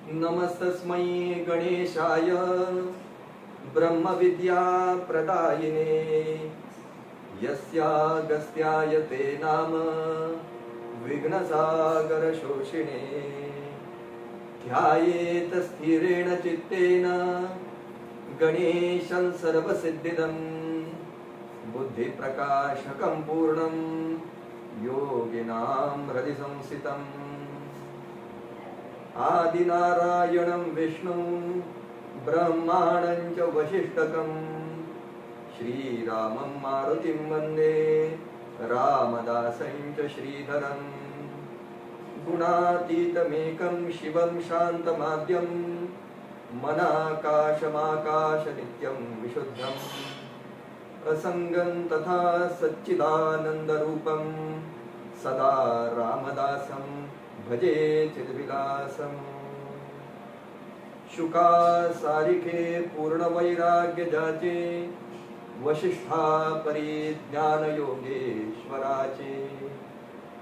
नमस्तस्मै गणेशाय ब्रह्मविद्या प्रदायिने यस्यागस्त्याय ते नाम विघ्नसागर शोषिणे ध्यायेत स्थिरेण चित्तेन गणेशं सर्वसिद्धिदं बुद्धिप्रकाशकं पूर्णं योगिनां हृदि संस्थितम् आदिनारायणं विष्णुं ब्रह्माणं च वसिष्ठकं श्रीरामं मारुतिं वन्दे रामदासं च श्रीधरं गुणातीतमेकं शिवं शान्तमाद्यं मनाकाशमाकाशनित्यं विशुद्धम् असंगं तथा सच्चिदानन्दरूपं सदा रामदासं भजे चिद्विलासं शुका सारिखे पूर्ण वैराग्य जाचे वशिष्ठा परिज्ञान योगेश्वराचे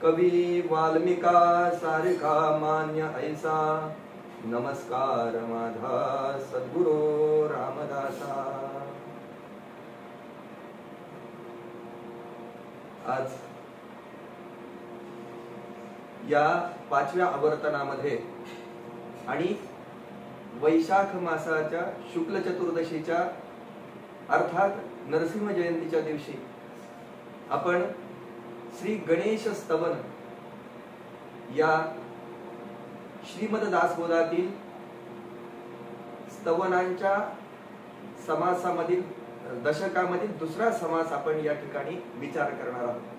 कवी वाल्मिका सारिखा मान्य ऐसा नमस्कार माझा सद्गुरो रामदासा। आज या 5व्या आवर्तनामध्ये आणि वैशाख मासाच्या शुक्ल चतुर्दशीच्या अर्थात नरसिंह जयंतीच्या दिवशी आपण श्री गणेश स्तवन या श्रीमद दासबोधातील स्तवनांच्या समासामधील दशकामधील दुसरा समास आपण या ठिकाणी विचार करणार आहोत।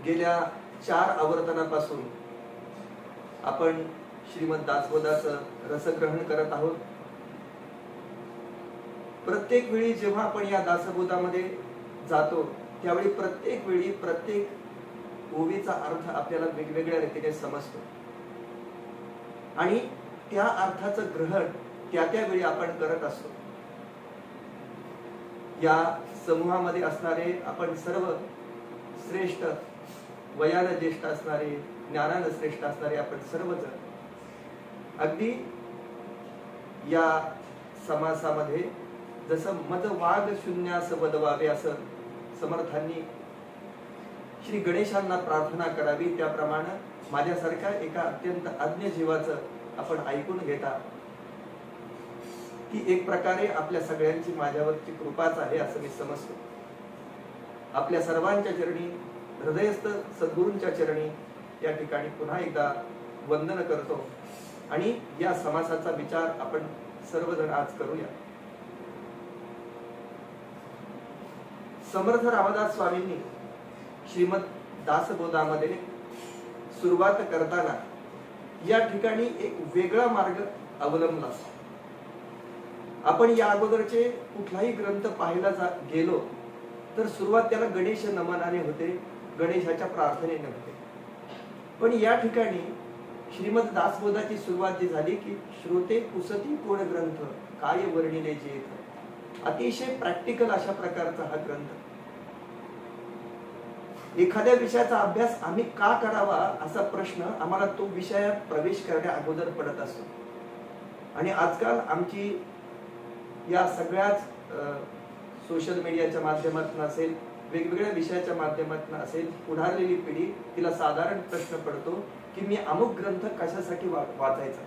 गेल्या 4 आवर्तनापासून आपण श्रीमद दासबोधाचं रसग्रहण करत आहोत। प्रत्येक वेळी जेव्हा आपण या दासबोधामध्ये जातो त्यावेळी प्रत्येक वेळी प्रत्येक ओवीचा अर्थ आपल्याला वेगवेगळ्या रीतीने समजतो आणि त्या अर्थाचं ग्रहण त्या वेळी आपण करत असतो। या समूहामध्ये असणारे आपण सर्व श्रेष्ठ, वयाने ज्येष्ठ असणारे, ज्ञानाने श्रेष्ठ असणारे आपण सर्वजण अगदी या समासामध्ये जसं मद वाग शून्यास वदवावे असं समर्थांनी श्री गणेशांना प्रार्थना करावी त्याप्रमाणे माझ्यासारख्या एका अत्यंत अज्ञ जीवाचं आपण ऐकून घेता की एक प्रकारे आपल्या सगळ्यांची माझ्यावरची कृपाच आहे असं मी समजतो। आपल्या सर्वांच्या चरणी, हृदयस्थ सद्गुरूंच्या चरणी या ठिकाणी पुन्हा एकदा वंदन करतो आणि या समासाचा विचार आपण सर्वजण आज करूया। समर्थ रामदास स्वामींनी श्रीमद दासबोधामध्ये सुरुवात करताना या ठिकाणी एक वेगळा मार्ग अवलंबला। आपण या अगोदरचे कुठलाही ग्रंथ पाहायला गेलो तर सुरुवात त्याला गणेश नमनाने होते, गणेशाच्या प्रार्थनेने होते। पण या ठिकाणी श्रीमद दासबोधाची सुरुवात जी झाली की श्रोते पुसती कोण ग्रंथ काय वर्णिले जेथ, अतिशय प्रॅक्टिकल अशा प्रकारचा हा ग्रंथ। एखाद्या विषयाचा अभ्यास आम्ही का करावा असा प्रश्न आम्हाला तो विषयात प्रवेश करण्या अगोदर पडत असतो आणि आजकाल आमची या सगळ्याच सोशल मीडियाच्या माध्यमातून असेल, वेगवेगळ्या विषयाच्या माध्यमातून असेल, पुढारलेली पिढी तिला साधारण प्रश्न पडतो की मी अमुक ग्रंथ कशासाठी वाचायचा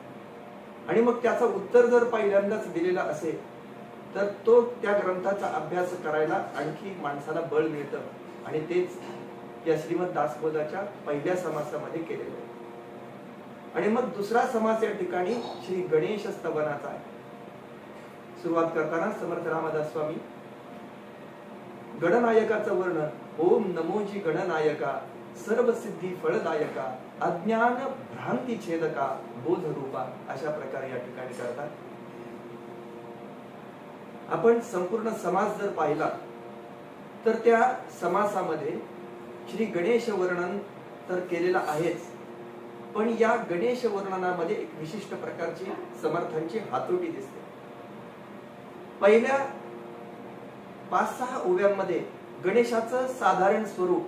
आणि मग त्याचं उत्तर जर पहिल्यांदाच दिलेलं असेल तर तो त्या ग्रंथाचा अभ्यास करायला आणखी माणसाला बळ मिळतं आणि तेच या श्रीमद दासबोधाच्या पहिल्या समासामध्ये केलेलं आहे। आणि मग दुसरा समास या ठिकाणी श्री गणेश स्तवनाचा आहे। सुरुवात करताना समर्थ रामदास स्वामी गणनायकाचं वर्णन ओम नमोजी गणनायका सर्व सिद्धी फळदायका अज्ञान भ्रांती छेदका बोध रूपा अशा प्रकारे या ठिकाणी करतात। आपण संपूर्ण समास जर पाहिला तर त्या समासामध्ये श्री गणेश वर्णन तर केलेलं आहेच, पण या गणेश वर्णनामध्ये एक विशिष्ट प्रकारची समर्थांची हातोटी दिसते। पहिल्या 5-6 ओव्यांमध्ये गणेशाचं साधारण स्वरूप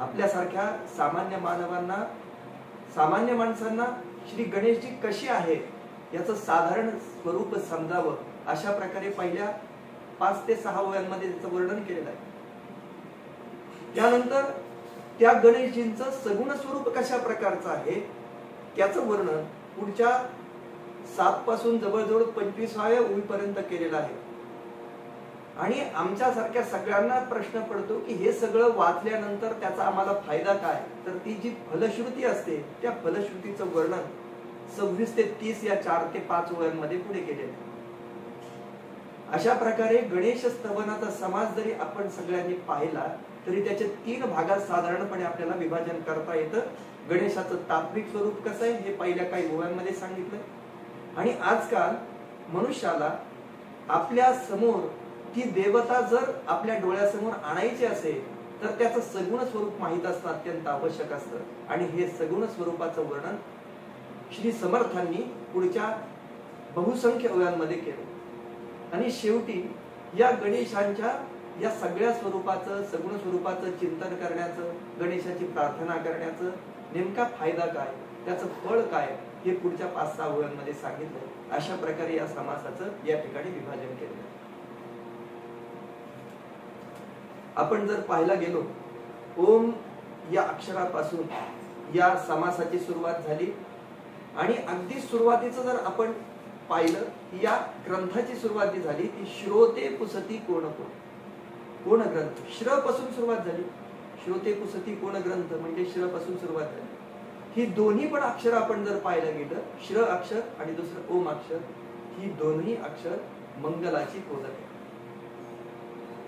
आपल्यासारख्या सामान्य मानवांना सामान्य माणसांना श्री गणेशजी कशी आहे याचं साधारण स्वरूप समजावं अशा प्रकारे पहिल्या 5 ते 6 ओव्यांमध्ये त्याचं वर्णन केलेलं आहे. त्यानंतर त्या गणेशजींचं सगुण स्वरूप कशा प्रकारचं आहे त्याचं वर्णन पुढच्या 7 पासून जवळजवळ 25व्या ओवीपर्यंत केलेलं आहे. आणि आमच्या सारख्या सगळ्यांना प्रश्न पडतो की हे सगळं वाचल्यानंतर त्याचा आम्हाला फायदा काय, तर ती जी फलश्रुती असते त्या फलश्रुतीचं वर्णन 26 ते 30 या 4 ते 5 ओव्यांमध्ये पुढे केलेलं आहे. अशा प्रकारे गणेश स्तवनाचा समास जरी आपण सगळ्यांनी पाहिला तरी त्याचे 3 भागात साधारणपणे आपल्याला विभाजन करता येतं. गणेशाचं तात्विक स्वरूप कसं आहे हे पहिल्या काही ओव्यांमध्ये सांगितलं. आणि आजकाल मनुष्याला आपल्या समोर ती देवता जर आपल्या डोळ्यासमोर आणायची असेल तर त्याचं सगुण स्वरूप माहित असणं अत्यंत आवश्यक असतं. आणि हे सगुण स्वरूपाचं वर्णन श्री समर्थांनी पुढच्या बहुसंख्य ओव्यांमध्ये केलं. आणि शेवटी या गणेशांच्या या सगळ्या स्वरूपाचं सगुण स्वरूपाचं चिंतन करण्याचं, गणेशाची प्रार्थना करण्याचं नेमका फायदा काय, त्याचं फळ काय हे पुढच्या 5-6 ओव्यांमध्ये सांगितलं. अशा प्रकारे या समासाचं या ठिकाणी विभाजन केलं. आपण जर पाहायला गेलो ओम या अक्षरापासून या समासाची सुरुवात झाली. आणि अगदी सुरुवातीचं जर आपण पाहिलं या ग्रंथाची सुरुवात झाली ती श्रोते पुसती कोण कोण. कोण ग्रंथ श्र पासून सुरुवात झाली. श्रोते पुसती कोण ग्रंथ म्हणजे श्र पासून सुरुवात झाली. ही दोन्ही पण अक्षर आपण जर पाहायला गेलं श्र अक्षर आणि दुसरं ओम अक्षर, ही दोन्ही अक्षर मंगलाची बोधक आहे.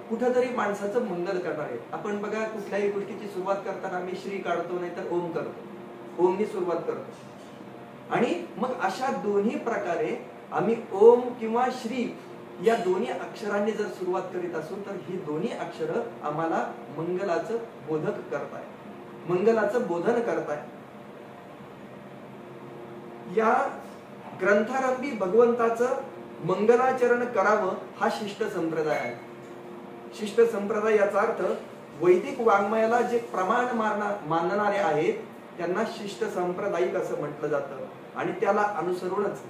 कुठेतरी माणसाचं मंगल करणार आहे. आपण बघा कुठल्याही गोष्टीची सुरुवात करताना आम्ही श्री काढतो नाही तर ओम करतो, ओमनी सुरुवात करतो. आणि मग अशा दोन्ही प्रकारे आम्ही ओम किंवा श्री या दोन्ही अक्षरांनी जर सुरुवात करीत असू तर ही दोन्ही अक्षर आम्हाला मंगलाचं बोधक करताय, मंगलाचं बोधन करताय. या ग्रंथारंभी भगवंताचं मंगलाचरण करावं हा शिष्ट संप्रदाय आहे. शिष्ट संप्रदाय याचा अर्थ वैदिक वाङ्मयाला जे प्रमाण मानणारे आहेत त्यांना शिष्ट सांप्रदायिक असं म्हटलं जातं. आणि त्याला अनुसरूनच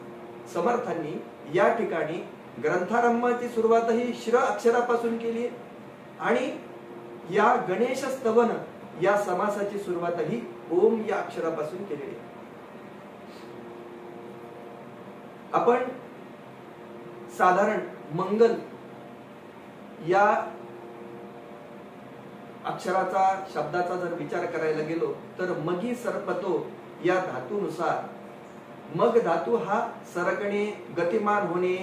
समर्थांनी या ठिकाणी ग्रंथारंभाची सुरुवातही श्र अक्षरापासून केली आणि या गणेश स्तवन या समासाची सुरुवातही ओम या अक्षरापासून केलेली. आपण साधारण मंगल या अक्षराचा शब्दाचा जर विचार करायला गेलो तर मगी सरपतो या धातूनुसार मग धातू हा सरकणे, गतिमान होणे,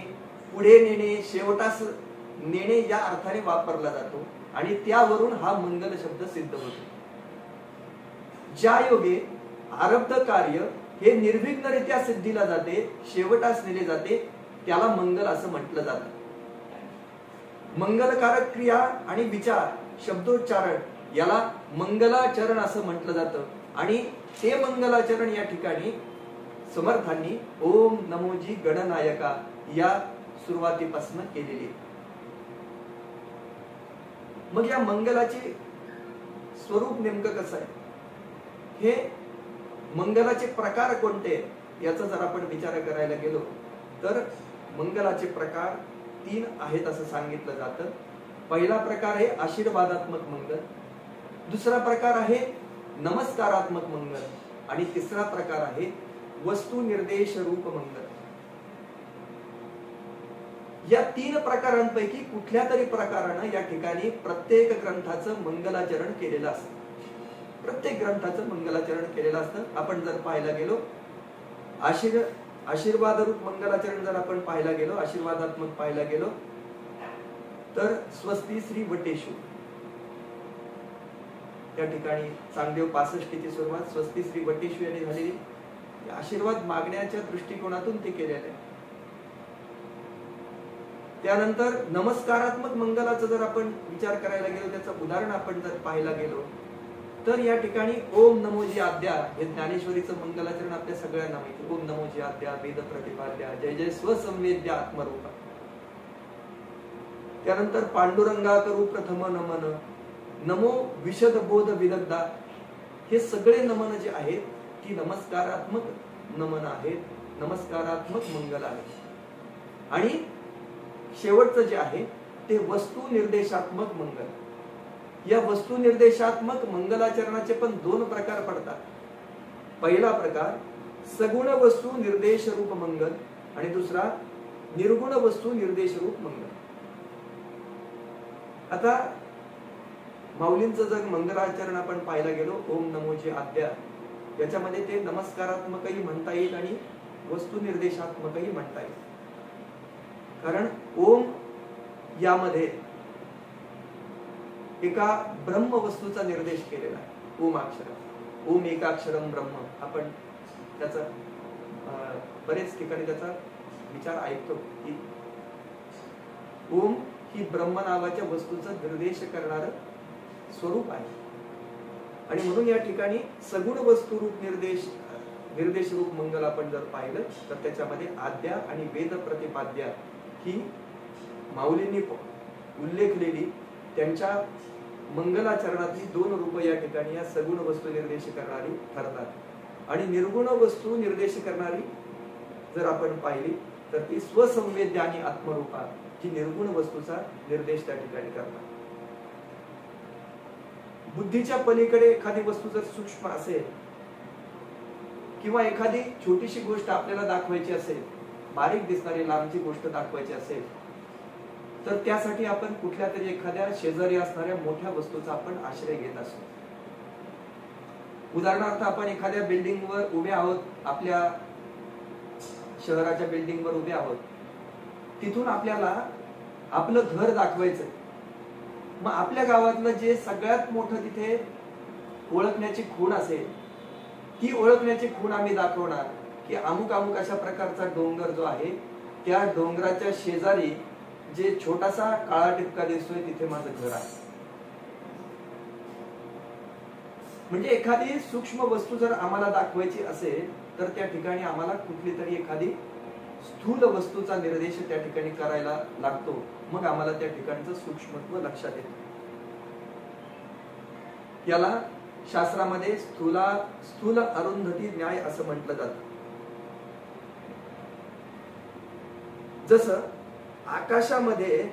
पुढे नेणे, शेवटास नेणे या अर्थाने वापरला जातो आणि त्यावरून हा मंगल शब्द सिद्ध होतो. ज्या योगे आरब्ध कार्य हे निर्विघ्नरित्या सिद्धीला जाते, शेवटास नेले जाते त्याला मंगल असं म्हटलं जातं. मंगलकारक क्रिया आणि विचार शब्दोच्चारण याला मंगलाचरण असं म्हटलं जातं. आणि ते मंगलाचरण या ठिकाणी समर्थांनी ओम नमोजी गणनायका या सुरुवातीपासून केलेली. मग या मंगलाचे स्वरूप नेमकं कसं आहे, हे मंगलाचे प्रकार कोणते याचा जर आपण विचार करायला गेलो तर मंगलाचे प्रकार 3 आहेत असं सांगितलं जातं. पहिला प्रकार आहे आशीर्वादात्मक मंगल, दुसरा प्रकार आहे नमस्कारात्मक मंगल आणि तिसरा प्रकार आहे वस्तू निर्देश रूप मंगल. या 3 प्रकारांपैकी कुठल्या तरी प्रकारानं या ठिकाणी प्रत्येक ग्रंथाचं मंगलाचरण केलेलं असतं. प्रत्येक ग्रंथाचं मंगलाचरण केलेलं असतं. आपण जर पाहायला गेलो आशीर्वाद रूप मंगलाचरण जर आपण पाहायला गेलो, आशीर्वादात्मक पाहायला गेलो तर स्वस्ती श्री वटेषु या ठिकाणी चांगदेव 65 ची सुरुवात स्वस्ती श्री वटेषु यांनी झालेली. आशीर्वाद मागण्याच्या दृष्टिकोनातून ते केलेले आहे. त्यानंतर नमस्कारात्मक मंगलाचा जर आपण विचार करायला गेलो, त्याचं उदाहरण आपण जर पाहायला गेलो तर या ठिकाणी ओम नमोजी आद्या हे ज्ञानेश्वरीचं मंगलाचरण आपल्या सगळ्यांना माहिती. ओम नमोजी आद्या वेद प्रतिपाद्या जय जय स्वसंवेद्या आत्मरूपा. त्यानंतर पांडुरंगा करू प्रथम नमन, नमो विशद बोध विदग्धा. हे सगळे नमन जे आहेत की नमस्कारात्मक नमन आहेत, नमस्कारात्मक मंगल आहे. आणि शेवटचं जे आहे ते वस्तू निर्देशात्मक मंगल. या वस्तू निर्देशात्मक मंगलाचरणाचे पण 2 प्रकार पडतात. पहिला प्रकार सगुण वस्तू निर्देश रूप मंगल आणि दुसरा निर्गुण वस्तू निर्देश रूप मंगल. आता माऊलींचं जर मंगलाचरण आपण पाहायला गेलो, ओम नमोची आद्या, याच्यामध्ये ते नमस्कारात्मकही म्हणता येईल आणि वस्तू निर्देशात्मकही म्हणता येईल. कारण ओम यामध्ये एका ब्रह्म वस्तूचा निर्देश केलेला आहे. ओम अक्षर, ओम एकाक्षरम ब्रह्म. आपण त्याचा बरेच ठिकाणी त्याचा विचार ऐकतो की ओम ही ब्रह्म नावाच्या वस्तूचा निर्देश करणारं स्वरूप आहे. आणि म्हणून या ठिकाणी सगुण वस्तू रूप निर्देश रूप मंगल आपण जर पाहिलं तर त्याच्यामध्ये आद्या आणि वेद प्रतिपाद्या ही माऊलींनी उल्लेखलेली त्यांच्या मंगलाचरणातली 2 रूप या ठिकाणी या सगुण वस्तू निर्देश करणारी ठरतात. आणि निर्गुण वस्तू निर्देश करणारी जर आपण पाहिली तर ती स्वसंवेद्य आणि आत्मरूपा जी निर्गुण वस्तूचा निर्देश त्या ठिकाणी करतात. बुद्धीच्या पलीकडे एखादी वस्तू जर सूक्ष्म असेल किंवा एखादी छोटीशी गोष्ट आपल्याला दाखवायची असेल, बारीक दिसणारी लांबची गोष्ट दाखवायची असेल, तर त्यासाठी आपण कुठल्या तरी एखाद्या शेजारी असणाऱ्या मोठ्या वस्तूचा आपण आश्रय घेत असतो. उदाहरणार्थ आपण एखाद्या बिल्डिंगवर उभे आहोत, आपल्या शहराच्या बिल्डिंगवर उभे आहोत, तिथून आपल्याला आपलं घर दाखवायचं. मग आपल्या गावातलं जे सगळ्यात मोठं तिथे ओळखण्याची खूण असेल, ती ओळखण्याची खूण आम्ही दाखवणार की अमुक अमुक अशा प्रकारचा डोंगर जो आहे त्या डोंगराच्या शेजारी जे छोटासा काळा टिपका दिसतोय तिथे माझं घर आहे. म्हणजे एखादी सूक्ष्म वस्तू जर आम्हाला दाखवायची असेल तर त्या ठिकाणी आम्हाला कुठली तरी एखादी स्थूल वस्तूचा निर्देश त्या ठिकाणी करायला लागतो. मग आम्हाला त्या ठिकाणचं सूक्ष्मत्व लक्षात येतं. याला शास्त्रामध्ये स्थूल अरुंधती न्याय असं म्हटलं जातं. जसं आकाशामध्ये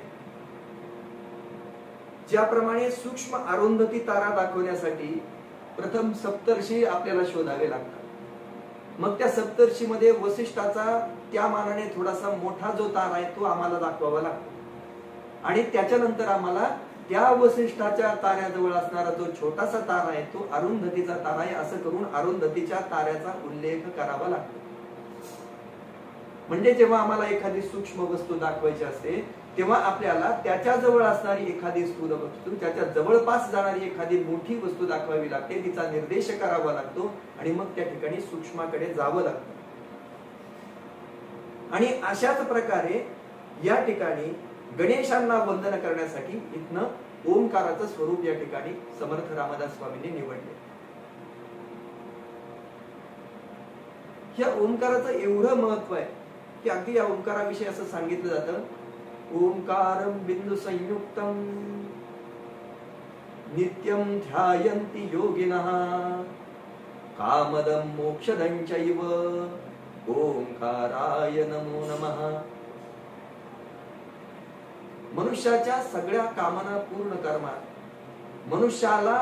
ज्याप्रमाणे सूक्ष्म अरुंधती तारा दाखवण्यासाठी प्रथम सप्तर्षी आपल्याला शोधावे लागतात. मग त्या सप्तर्षी मध्ये वसिष्ठाचा त्या मानाने थोडासा मोठा जो तारा आहे तो आम्हाला दाखवावा लागतो. आणि त्याच्यानंतर आम्हाला त्या वसिष्ठाच्या ताऱ्याजवळ असणारा जो छोटासा तारा आहे तो अरुंधतीचा तारा आहे असं करून अरुंधतीच्या ताऱ्याचा उल्लेख करावा लागतो. म्हणजे जेव्हा आम्हाला एखादी सूक्ष्म वस्तू दाखवायची असते तेव्हा आपल्याला त्याच्या जवळ असणारी एखादी स्थूल वस्तू, त्याच्या जवळपास जाणारी एखादी मोठी वस्तू दाखवावी लागते, तिचा निर्देश करावा लागतो आणि मग त्या ठिकाणी सूक्ष्माकडे जावं लागतं. आणि अशाच प्रकारे या ठिकाणी गणेशांना वंदन करण्यासाठी इथनं ओंकाराचं स्वरूप या ठिकाणी समर्थ रामदास स्वामींनी निवडले. या ओंकाराचं एवढं महत्व आहे की अगदी या ओंकाराविषयी असं सांगितलं जातं, ओंकारं बिंदु संयुक्तम नित्यं ध्यायन्ति योगिनः कामदं मोक्षदं चैव ओंकाराय नमो नमः. मनुष्याच्या सगळ्या कामना पूर्ण करणारा, मनुष्याला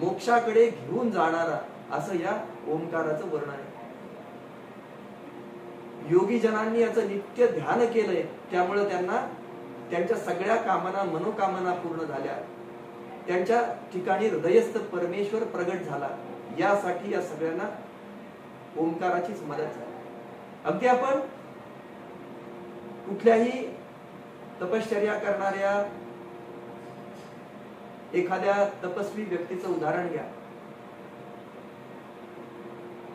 मोक्षाकडे घेऊन जाणारा असं या ओंकाराचं वर्णन आहे. योगी जनांनी याचं नित्य ध्यान केलंय त्यामुळे त्यांना त्यांच्या सगळ्या कामना मनोकामना पूर्ण झाल्या, त्यांच्या ठिकाणी हृदयस्थ परमेश्वर प्रगट झाला. यासाठी या सगळ्यांना ओंकाराचीच मदत झाली. अगदी आपण कुठल्याही तपश्चर्या करणाऱ्या एखाद्या तपस्वी व्यक्तीचं उदाहरण घ्या.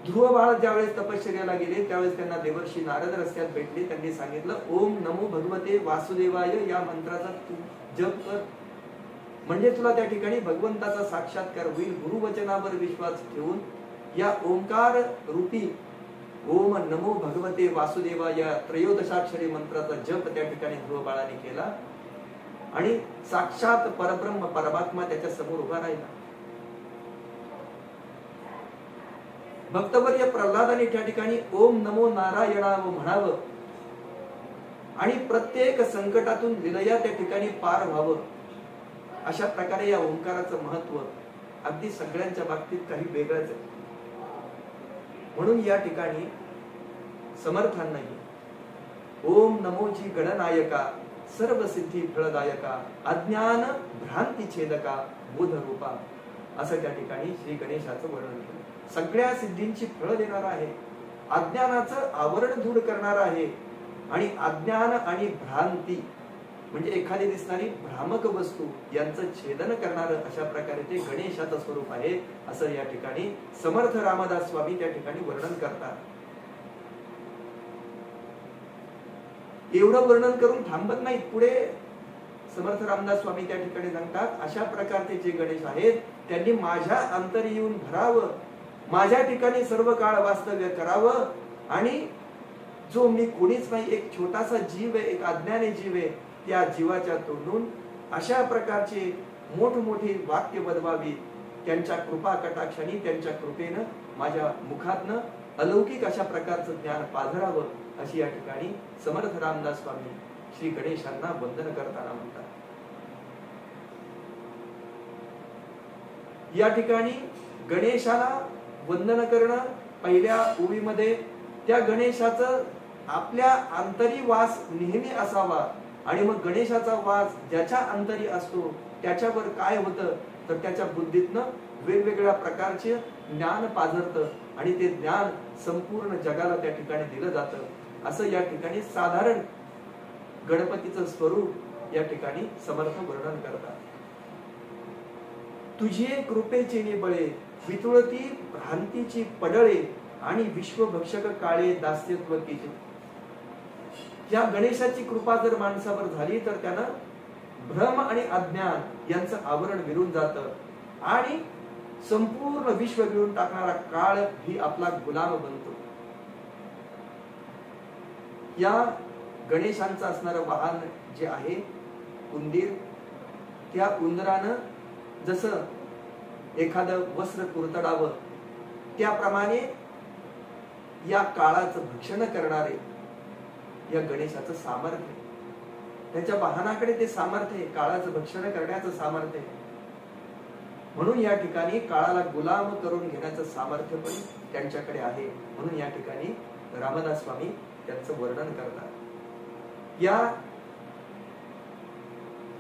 ध्रुव बाळ ज्यावेळेस तपश्चर्याला गेले त्यावेळेस त्यांना देवर्षी नारद रस्त्यात भेटले. त्यांनी सांगितलं, ओम नमो भगवते वासुदेवाय या मंत्राचा तू जप कर, म्हणजे तुला त्या ठिकाणी भगवंताचा साक्षात्कार होईल. गुरुवचनावर विश्वास ठेवून या ओंकार रूपी ओम नमो भगवते वासुदेवाय या त्रयोदशाक्षरी मंत्राचा जप त्या ठिकाणी ध्रुव बाळाने केला आणि साक्षात परब्रह्म परमात्मा त्याच्या समोर उभा राहिला. भक्तवर्य प्रल्हादाने त्या ठिकाणी ओम नमो नारायणावं म्हणावं आणि प्रत्येक संकटातून विलया त्या ठिकाणी पार व्हावं. अशा प्रकारे या ओंकाराचं महत्व अगदी सगळ्यांच्या बाबतीत काही वेगळंच आहे. म्हणून या ठिकाणी समर्थांनाही ओम नमोजी गणनायका सर्व सिद्धी फळदायका अज्ञान भ्रांती छेदका बोध रूपा असं त्या ठिकाणी श्री गणेशाचं वर्णन केलं. सगळ्या सिद्धींची फळ देणारा आहे, अज्ञानाचं आवरण दूर करणारा आहे आणि अज्ञान आणि भ्रांती म्हणजे एखादी दिसणारी भ्रामक वस्तू यांचं छेदन करणारं अशा प्रकारे ते गणेशाचं स्वरूप आहे असं या ठिकाणी समर्थ रामदास स्वामी त्या ठिकाणी वर्णन करतात. एवढं वर्णन करून थांबत नाहीत. पुढे समर्थ रामदास स्वामी त्या ठिकाणी सांगतात अशा प्रकारचे जे गणेश आहेत त्यांनी माझ्या अंतरी येऊन भरावं, माझ्या ठिकाणी सर्व काळ वास्तव्य करावं आणि जो मी कोणीच नाही, एक छोटासा जीव आहे, एक अज्ञानी जीव आहे, त्या जीवाच्या तोंडून अशा प्रकारचे मोठमोठी वाक्य बदवावी, त्यांच्या कृपा कटाक्षाने त्यांच्या कृपेनं माझ्या मुखातनं अलौकिक अशा प्रकारचं ज्ञान पाझरावं अशी या ठिकाणी समर्थ रामदास स्वामी श्री गणेशांना वंदन करताना म्हणतात. या ठिकाणी गणेशाला वंदन करणं पहिल्या ओळीमध्ये त्या गणेशाचं आपल्या अंतरी वास नेहमी असावा आणि मग गणेशाचा वास ज्याच्या अंतरी असतो त्याच्यावर काय होतं तर त्याच्या बुद्धीतनं वेगवेगळ्या प्रकारचे ज्ञान पाझरतं आणि ते ज्ञान संपूर्ण जगाला त्या ठिकाणी दिलं जातं. असं या ठिकाणी साधारण गणपतीचं स्वरूप या ठिकाणी समर्थ वर्णन करतात. तुझे कृपेचे निबळे वितुळती भ्रांतीची पडळे आणि विश्वभक्षक काळे दास्यत्व कीचे. या गणेशाची कृपा जर माणसावर झाली तर त्यानं भ्रम आणि अज्ञान यांचं आवरण विरून जातं आणि संपूर्ण विश्व गिळून टाकणारा काळ ही आपला गुलाम बनतो. या गणेशांचं असणारं वाहन जे आहे उंदीर, त्या उंदरानं जसं एखादं वस्त्र कुरतडावं त्याप्रमाणे या काळाचं भक्षण करणारे या गणेशाचं सामर्थ्य, त्याच्या वाहनाकडे ते सामर्थ्य आहे, काळाचं भक्षण करण्याचं सामर्थ्य आहे. म्हणून या ठिकाणी काळाला गुलाम करून घेण्याचं सामर्थ्य पण त्यांच्याकडे आहे. म्हणून या ठिकाणी रामदास स्वामी त्यांचं वर्णन करतात. या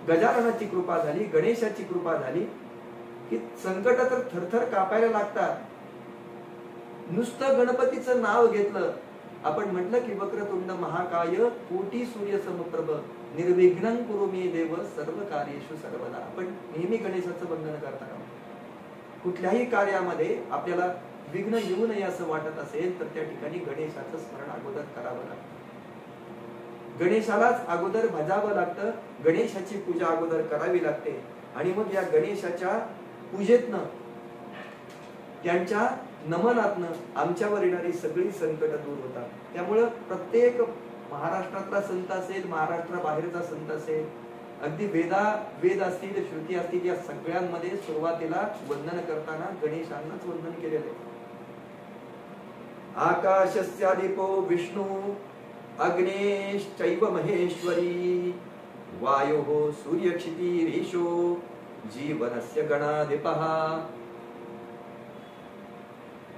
गजाननाची कृपा झाली, गणेशाची कृपा झाली की संकट तर थरथर कापायला लागतात. नुसतं गणपतीचं नाव घेतलं, आपण म्हटलं की वक्रतुंड महाकाय कोटी सूर्य समप्रभ निर्विघ्नं कुरु मे देव सर्व कार्येषु सर्वदा. आपण नेहमी गणेशाचं वंदन करताना कुठल्याही कार्यामध्ये आपल्याला विघ्न येऊ नये असं वाटत असेल तर त्या ठिकाणी गणेशाचं स्मरण अगोदर करावं लागतं. गणेशालाच अगोदर भजावं लागतं, गणेशाची पूजा अगोदर करावी लागते आणि मग या गणेशाच्या पूजेतनं त्यांच्या नमनातनं आमच्यावर येणारी सगळी संकट दूर होतात. त्यामुळं प्रत्येक महाराष्ट्रातला संत असेल, महाराष्ट्राबाहेरचा संत असेल, अगदी वेद असतील, श्रुती असतील, या सगळ्यांमध्ये सुरुवातीला वंदन करताना गणेशांनाच वंदन केलेलं आहे. आकाशस्यादिपो विष्णू अग्नेश्चैव महेश्वरी वायोः सूर्यक्षितिरीशो जीवनस्य गणाधिपः.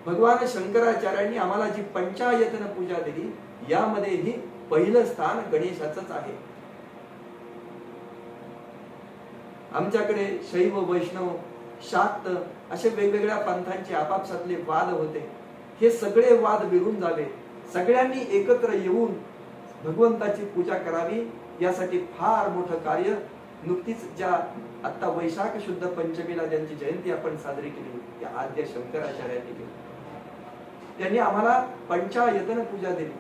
भगवान शंकराचार्यांनी आम्हाला जी पंचायतन पूजा दिली यामध्येही पहिलं स्थान गणेशाचंच आहे. आमच्याकडे शैव, वैष्णव, शाक्त असे वेगवेगळ्या पंथांचे आपापसातले वाद होते. हे सगळे वाद विरून जावे, सगळ्यांनी एकत्र येऊन भगवंताची पूजा करावी यासाठी फार मोठं कार्य नुकतीच ज्या आता वैशाख शुद्ध पंचमीला ज्यांची जयंती आपण साजरी केली त्या आद्य शंकराचार्यांनी केली. त्यांनी आम्हाला पंचायतन पूजा दिली.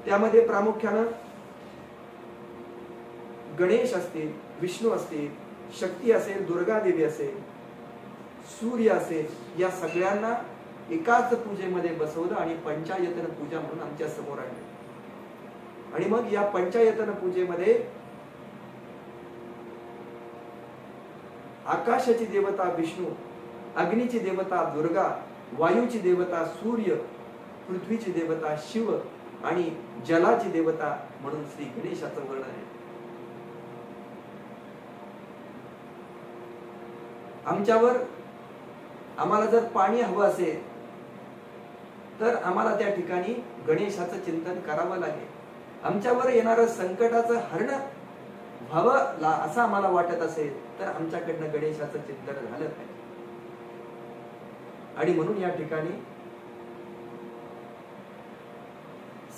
त्यामध्ये प्रामुख्यानं गणेश असतील, विष्णू असतील, शक्ती असेल, दुर्गा देवी असेल, सूर्य असेल, या सगळ्यांना एकाच पूजेमध्ये बसवलं आणि पंचायतन पूजा म्हणून आमच्या समोर आणली. आणि मग या पंचायतन पूजेमध्ये आकाशाची देवता विष्णू अग्नीची देवता दुर्गा, वायूची देवता सूर्य, पृथ्वीची देवता शिव आणि जलाची देवता म्हणून श्री गणेशाचं वर्णन आहे. आमच्यावर आम्हाला जर पाणी हवं असेल तर आम्हाला त्या ठिकाणी गणेशाचं चिंतन करावं लागेल. आमच्यावर येणारं संकटाचं हरण व्हावं असं आम्हाला वाटत असेल तर आमच्याकडनं गणेशाचं चिंतन झालं पाहिजे. आणि म्हणून या ठिकाणी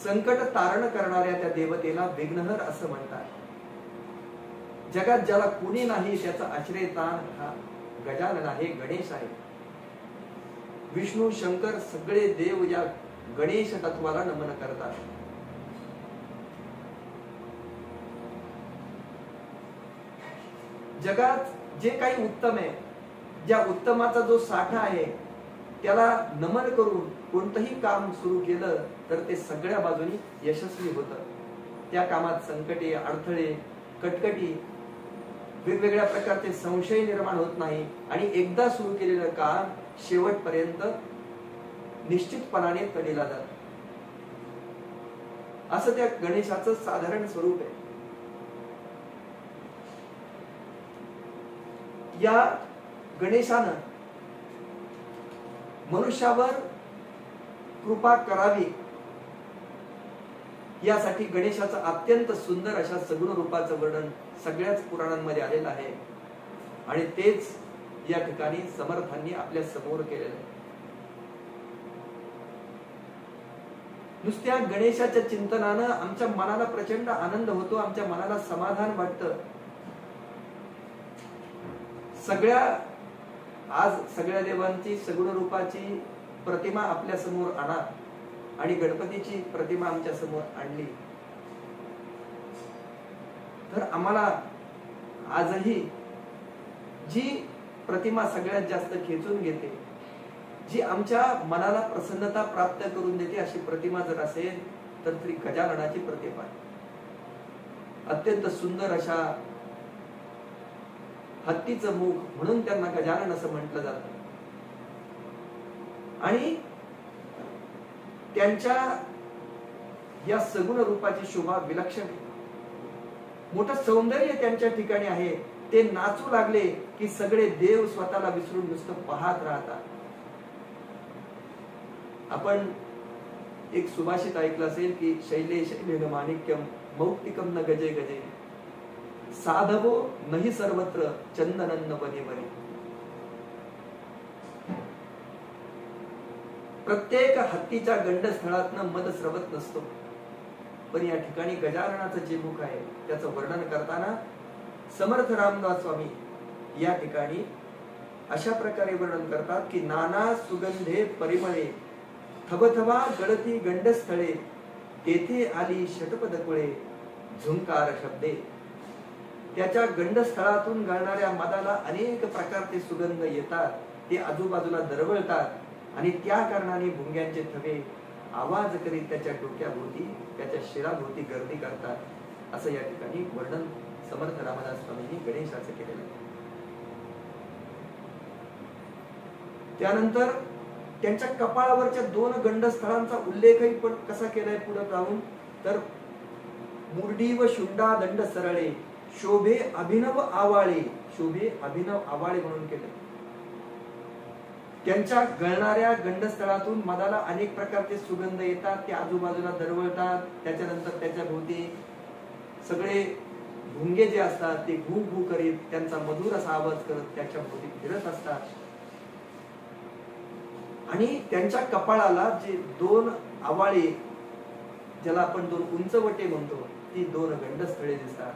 संकट तारण करणाऱ्या त्या देवतेला विघ्नहर असं म्हणतात. जगात ज्याला कुणी नाही त्याचा आश्रयस्थान हा गजानन आहे, गणेश आहे. विष्णू शंकर सगळे देव या गणेश तत्वाला नमन करतात. जगात जे काही उत्तम आहे, ज्या उत्तमाचा जो साठा आहे त्याला नमन करून कोणतंही काम सुरू केलं तर ते सगळ्या बाजूनी यशस्वी होतं. त्या कामात संकटे, अडथळे, कटकटी, वेगवेगळ्या प्रकारचे संशय निर्माण होत नाही आणि एकदा सुरू केलेलं काम शेवटपर्यंत निश्चितपणाने कडेला जातं. असं त्या गणेशाचं साधारण स्वरूप आहे. या गणेशानं मनुष्यावर कृपा करावी यासाठी गणेशाचं अत्यंत सुंदर अशा सगुण रूपाचं वर्णन सगळ्याच पुराणांमध्ये आलेलं आहे आणि तेच या ठिकाणी समर्थांनी आपल्या समोर केलेलं आहे. नुसत्या गणेशाच्या चिंतनानं आमच्या मनाला प्रचंड आनंद होतो, आमच्या मनाला समाधान वाटतं. आज सगळ्या देवांची सगुण रूपाची प्रतिमा आपल्या समोर आणा आणि गणपतीची प्रतिमा आमच्या समोर आणली तर आम्हाला आजही जी प्रतिमा सगळ्यात जास्त खेचून घेते, जी आमच्या मनाला प्रसन्नता प्राप्त करून देते अशी प्रतिमा जर असेल तर श्री गजाननाची प्रतिमा आहे. अत्यंत सुंदर अशा हत्तीचं मुख म्हणून त्यांना गजानन असं म्हटलं जातं. आणि त्यांच्या या सगुण रूपाची शोभा विलक्षण आहे. मोठं सौंदर्य त्यांच्या ठिकाणी आहे. ते नाचू लागले की सगळे देव स्वतःला विसरून नुसतं पाहत राहतात. आपण एक सुभाषित ऐकलं असेल की शैले शैलेन माणिक्यम मौक्तिकम न गजे गजे साधवो नाही सर्वत्र चंदनन्न बने बने. प्रत्येक हत्तीच्या गंडस्थळातनं मद स्रवत नसतो, पण या ठिकाणी गजाननाचं जे मुख आहे त्याचं वर्णन करताना समर्थ रामदास स्वामी या ठिकाणी अशा प्रकारे वर्णन करतात की नाना सुगंधे परिमळे थबथबा गळती गंडस्थळे तेथे आली षटपद कुळे झुंकार शब्दे. त्याच्या गंडस्थळातून गळणाऱ्या मदाला अनेक प्रकारचे सुगंध येतात, ते आजूबाजूला दरवळतात आणि त्या कारणाने भुंग्यांचे थवे आवाज करीत त्याच्या डोक्याभोवती, त्याच्या शिराभोवती गर्दी करतात. असं या ठिकाणी वर्णन समर्थ रामदास स्वामींनी गणेशाचं केलेलं आहे. त्यानंतर त्यांच्या कपाळावरच्या 2 गंडस्थळांचा उल्लेखही पण कसा केलाय पुढे जाऊन तर मुरडी व शुंडा दंड सरळे शोभे अभिनव आवाळे, शोभे अभिनव आवाळे म्हणून केले. त्यांच्या गळणाऱ्या गंडस्थळातून मदाला अनेक प्रकारचे सुगंध येतात, ते आजूबाजूला दरवळतात. त्याच्यानंतर त्याच्या भोवती सगळे भुंगे जे असतात ते घू घू करीत त्यांचा मधुर असा आवाज करत त्याच्या भोवती फिरत असतात. आणि त्यांच्या कपाळाला जे 2 आवाळे, ज्याला आपण 2 उंचवटे म्हणतो, ती 2 गंडस्थळे दिसतात.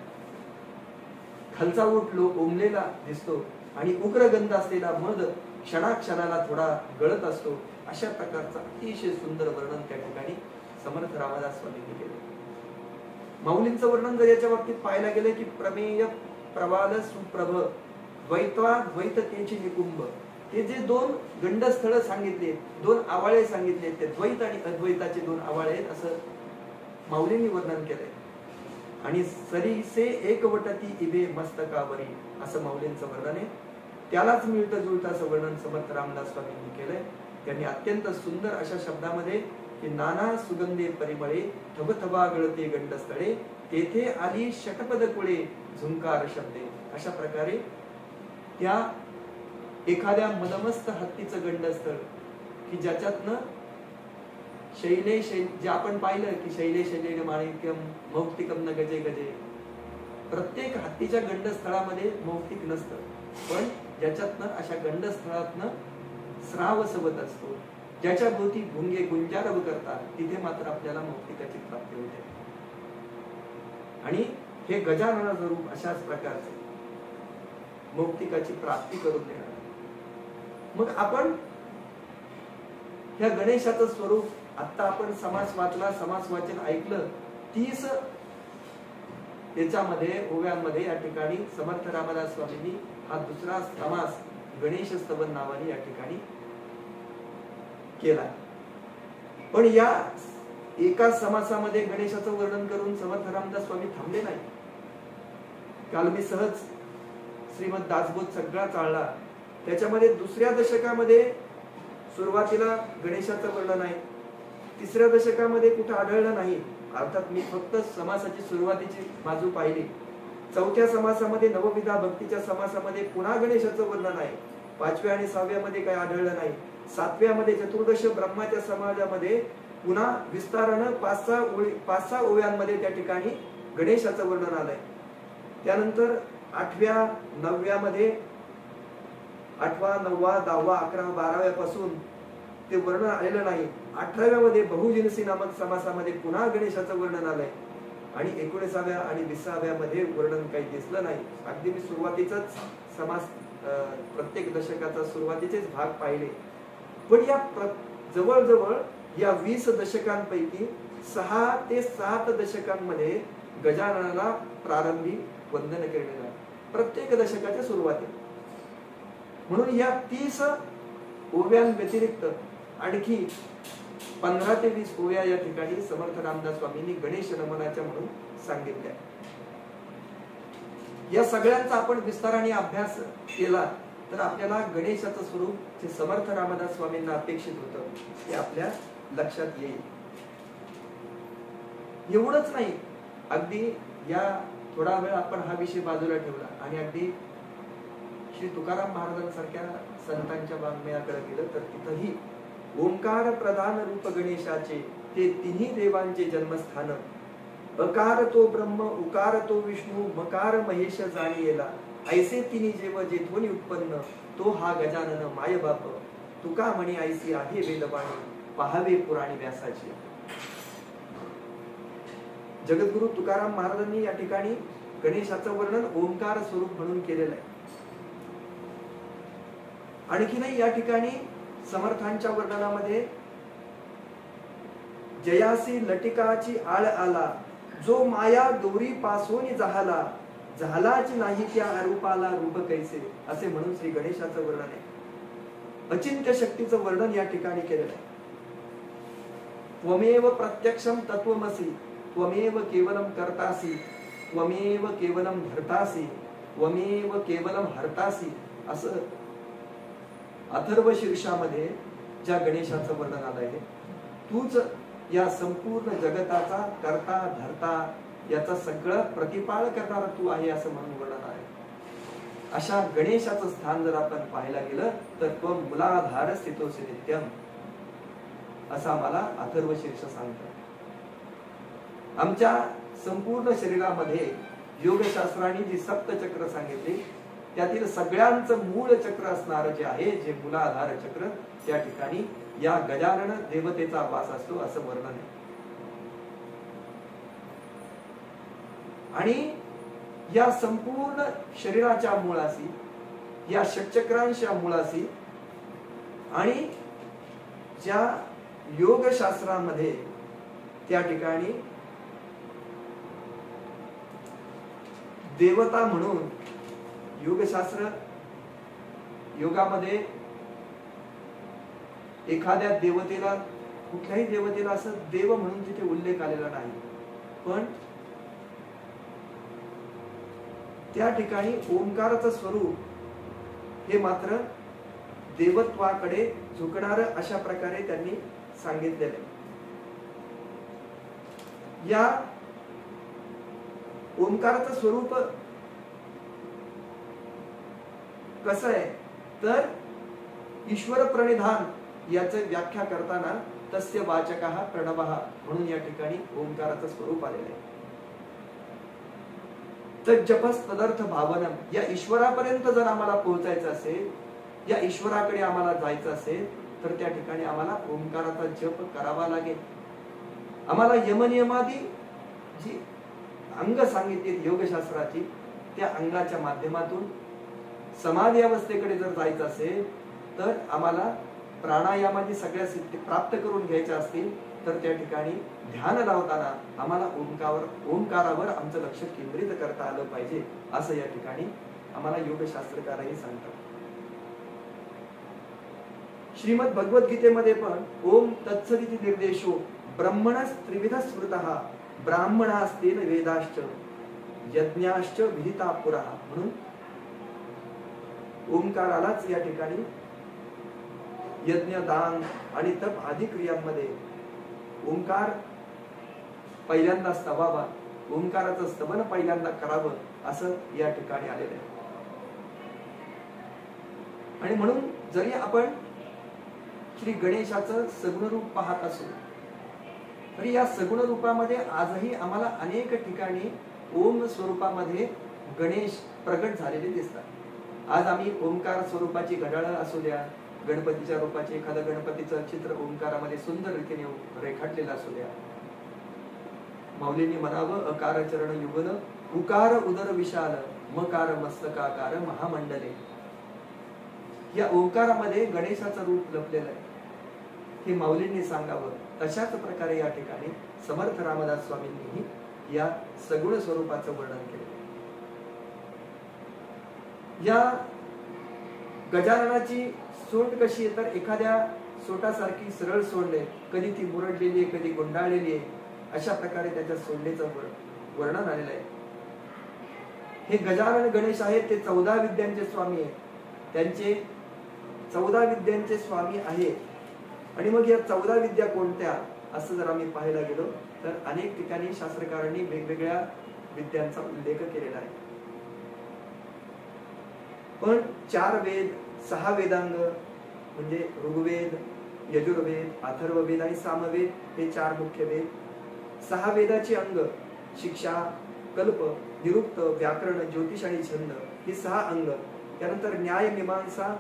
खालचा ओठ ओंबलेला दिसतो आणि उग्रगंध असलेला मध क्षणाक्षणाला थोडा गळत असतो. अशा प्रकारचं अतिशय सुंदर वर्णन त्या ठिकाणी समर्थ रामदास स्वामींनी केलं. माऊलींचं वर्णन जर याच्या बाबतीत पाहायला गेलं की प्रमेय प्रवाल सुप्रभ द्वैततेची निकुंभ, हे जे 2 गंडस्थळ सांगितले, 2 आवाळे सांगितले, ते द्वैत आणि अद्वैताचे 2 आवाळे आहेत असं माऊलींनी वर्णन केलंय. आणि सरीसे एकवटती इबे मस्तकावरी असं माऊलींचं वर्णन आहे. त्यालाच मिळतं जुळतं असं वर्णन समर्थ रामदास स्वामींनी केलंय. त्यांनी अत्यंत सुंदर अशा शब्दामध्ये की नाना सुगंधे परिमळे थबथबा गळते गंडस्थळे तेथे आली षटपद कुळे झुंकार शब्दे. अशा प्रकारे त्या एखाद्या मनमस्त हत्तीचं गंडस्थळ की ज्याच्यातनं शैले जे आपण पाहिलं की शैले शैले माणिक्यम मौक्तिकम न गजे गजे. प्रत्येक हत्तीच्या गंडस्थळामध्ये मौक्तिक नसतं, पण ज्याच्यातनं अशा गंडस्थळातनं स्राव सवत असतो, ज्याच्या भोवती भुंगे गुंजारव करतात, तिथे मात्र आपल्याला मौक्तिकाची प्राप्ती होते. आणि हे गजाननाचं रूप अशाच प्रकारचे मौक्तिकाची प्राप्ती करून देणार. मग आपण ह्या गणेशाचं स्वरूप आता आपण समास वाचला, समास वाचन ऐकलं. 30 याच्यामध्ये ओव्यांमध्ये या ठिकाणी समर्थ रामदास स्वामींनी हा दुसरा समास गणेश स्तवन नावाने या ठिकाणी केला. पण या एका समासामध्ये गणेशाचं वर्णन करून समर्थ रामदास स्वामी थांबले नाही. काल मी सहज श्रीमद दासबोध सगळा चालला. त्याच्यामध्ये दुसऱ्या दशकामध्ये सुरुवातीला गणेशाचं वर्णन आहे, तिसऱ्या दशकामध्ये कुठं आढळलं नाही. अर्थात मी फक्त समासाची सुरुवातीची बाजू पाहिली. चौथ्या समासामध्ये नवविधा भक्तीच्या समासामध्ये पुन्हा गणेशाचं वर्णन आहे. 5व्या आणि 6व्या मध्ये काही आढळलं नाही. 7व्या मध्ये चतुर्दश ब्रह्माच्या समाजामध्ये पुन्हा विस्तारानं 5-6 ओव्यांमध्ये त्या ठिकाणी गणेशाचं वर्णन आलंय. त्यानंतर 8व्या 9व्या मध्ये 8वा 9वा 10वा 11वा 12व्या पासून ते वर्णन आलेलं नाही. 18व्या मध्ये बहुजिनसी नामक समासामध्ये पुन्हा गणेशाचं वर्णन आलंय. आणि 19व्या आणि 20व्या मध्ये वर्णन काही दिसलं नाही. अगदी मी सुरुवातीचाच समास प्रत्येक दशकाचा सुरुवातीचेच भाग पाहिले. पण या जवळजवळ या 20 दशकांपैकी 6 ते 7 दशकांमध्ये गजाननाला प्रारंभी वंदन केलेलं आहे, प्रत्येक दशकाच्या सुरुवातीला. म्हणून या 30 ओव्यांव्यतिरिक्त आणखी 15 ते 20 ओव्या या ठिकाणी समर्थ रामदास स्वामींनी गणेश नमनाच्या म्हणून सांगितल्या. या सगळ्यांचा आपण विस्ताराने अभ्यास केला तर आपल्याला गणेशाचं स्वरूप जे समर्थ रामदास स्वामींना अपेक्षित होतं ते आपल्या लक्षात येईल. एवढंच नाही, अगदी या थोडा वेळ आपण हा विषय बाजूला ठेवला आणि अगदी श्री तुकाराम महाराजांसारख्या संतांच्या वाङ्मयाकडे गेलं तर तिथंही ओंकार प्रधान रूप गणेशाचे ते तिन्ही देवांचे जन्मस्थान. अकार तो ब्रह्म, उकार तो विष्णू, मकार महेश जाणीला. ऐसे तिन्ही जेव जेथोनी उत्पन्न, तो हा गजानन माय बाप. तुका म्हणी ऐसी आहे वेदवाणी, पहावे पुराणी व्यासाची. जगद्गुरु तुकाराम महाराजांनी या ठिकाणी गणेशाचं वर्णन ओंकार स्वरूप म्हणून केलेलं आहे. आणखीनही या ठिकाणी समर्थांच्या वर्णनामध्ये जयासी लटिकाची आळ आला, जो माया दोरी पासून जहाला, झालाच नाही त्या अरूपाला रूप कैसे, असे म्हणून श्री गणेशाचं वर्णन आहे. अचिंत्य शक्तीचं वर्णन या ठिकाणी केलेलं आहे. त्वमेव प्रत्यक्षम तत्वमसी, त्वमेव केवलम कर्तासी, त्वमेव केवलम धर्तासी, त्वमेव केवलम हर्तासी, असं अथर्व शीर्षामध्ये ज्या गणेशाचं वर्णन आलं आहे. तूच या संपूर्ण जगताचा कर्ता धर्ता याचा सगळं प्रतिपाळ करणारा तू आहे असं म्हणून वर्णन आहे. अशा गणेशाचं स्थान जर आपण पाहायला गेलं तर तो मूलाधार स्थितोसी नित्यम असा मला अथर्व शीर्ष सांगतो. आमच्या संपूर्ण शरीरामध्ये योगशास्त्राने जी सप्तचक्र सांगितली त्यातील सगळ्यांचं मूळ चक्र असणार जे आहे, जे मूलाधार चक्र, त्या ठिकाणी या गजानन देवतेचा वास असतो असं वर्णन आहे. आणि या संपूर्ण शरीराच्या मुळाशी, या षटचक्रांच्या मुळाशी आणि ज्या योगशास्त्रामध्ये त्या ठिकाणी देवता म्हणून योगशास्त्र योगामध्ये एखाद्या देवतेला, कुठल्याही देवतेला असं देव म्हणून तिथे उल्लेख आलेला नाही, पण त्या ठिकाणी ओंकाराचं स्वरूप हे मात्र देवत्वाकडे झुकणार अशा प्रकारे त्यांनी सांगितलेले. या ओंकाराचं स्वरूप कसं आहे तर ईश्वर प्रणिधान याचे व्याख्या करताना तस्य वाचकः प्रणवः म्हणून या ठिकाणी ओंकाराचं स्वरूप आलेलं आहे. तर जपस तदर्थ भावनम, या ईश्वरापर्यंत जर आम्हाला पोहोचायचं असेल, या ईश्वराकडे आम्हाला जायचं असेल तर त्या ठिकाणी आम्हाला ओंकाराचा जप करावा लागेल. आम्हाला यमनियमादी जी अंग सांगितली योगशास्त्राची त्या अंगाच्या माध्यमातून समाधी अवस्थेकडे जर जायचं असेल तर आम्हाला प्राणायामाची सगळ्या सिद्धी प्राप्त करून घ्यायच्या असतील तर त्या ठिकाणी ध्यान लावताना आम्हाला ओंकारावर आमचं लक्ष केंद्रित करता आलं पाहिजे असं या ठिकाणी आम्हाला योगशास्त्रकारही सांगतात. श्रीमद भगवद्गीतेमध्ये पण ओम तत्सदिति निर्देशो ब्रह्मणस् त्रिविध स्मृतः ब्राह्मणास्तेन वेदाश्च यज्ञाश्च विहिता पुरा म्हणून ओंकारालाच या ठिकाणी यज्ञ, दान आणि तप आदी क्रियांमध्ये ओंकार पहिल्यांदा स्तवावा, ओंकाराचं स्तवन पहिल्यांदा करावं असं या ठिकाणी आलेलं आहे. आणि म्हणून जरी आपण श्री गणेशाचं सगुण रूप पाहत असू तरी या सगुण रूपामध्ये आजही आम्हाला अनेक ठिकाणी ओम स्वरूपामध्ये गणेश प्रगट झालेले दिसतात. आज आम्ही ओंकार स्वरूपाची घड्याळ असू द्या, गणपतीच्या रूपाचे एखादं गणपतीचं चित्र ओंकारामध्ये सुंदर रीतीने रेखाटलेलं असू द्या, माऊलींनी म्हणावं अकार चरण युगल उकार उदर विशाल मकार मस्तकाकार महामंडले. या ओंकारामध्ये गणेशाचं रूप लपलेलं आहे हे माऊलींनी सांगावं. तशाच प्रकारे या ठिकाणी समर्थ रामदास स्वामींनीही या सगुण स्वरूपाचं वर्णन केलं. या गजाननाची सोंड कशी आहे तर एखाद्या सोटासारखी सरळ सोंड आहे, कधी ती मुरडलेली आहे, कधी गुंडाळलेली आहे, अशा प्रकारे त्याच्या सोंडेचं वर्णन आलेलं आहे. हे गजानन गणेश आहेत ते 14 विद्यांचे स्वामी आहेत. त्यांचे 14 विद्यांचे स्वामी आहेत. आणि मग या 14 विद्या कोणत्या असं जर आम्ही पाहायला गेलो तर अनेक ठिकाणी शास्त्रकारांनी वेगवेगळ्या विद्यांचा उल्लेख केलेला आहे. पण 4 वेद, 6 वेदांग म्हणजे ऋग्वेद, यजुर्वेद, अथर्ववेद आणि सामवेद हे 4 मुख्य वेद. 6 वेदाची अंग शिक्षा, कल्प, निरुक्त, व्याकरण, ज्योतिष आणि छंद ही 6 अंग. त्यानंतर न्याय, मीमांसा,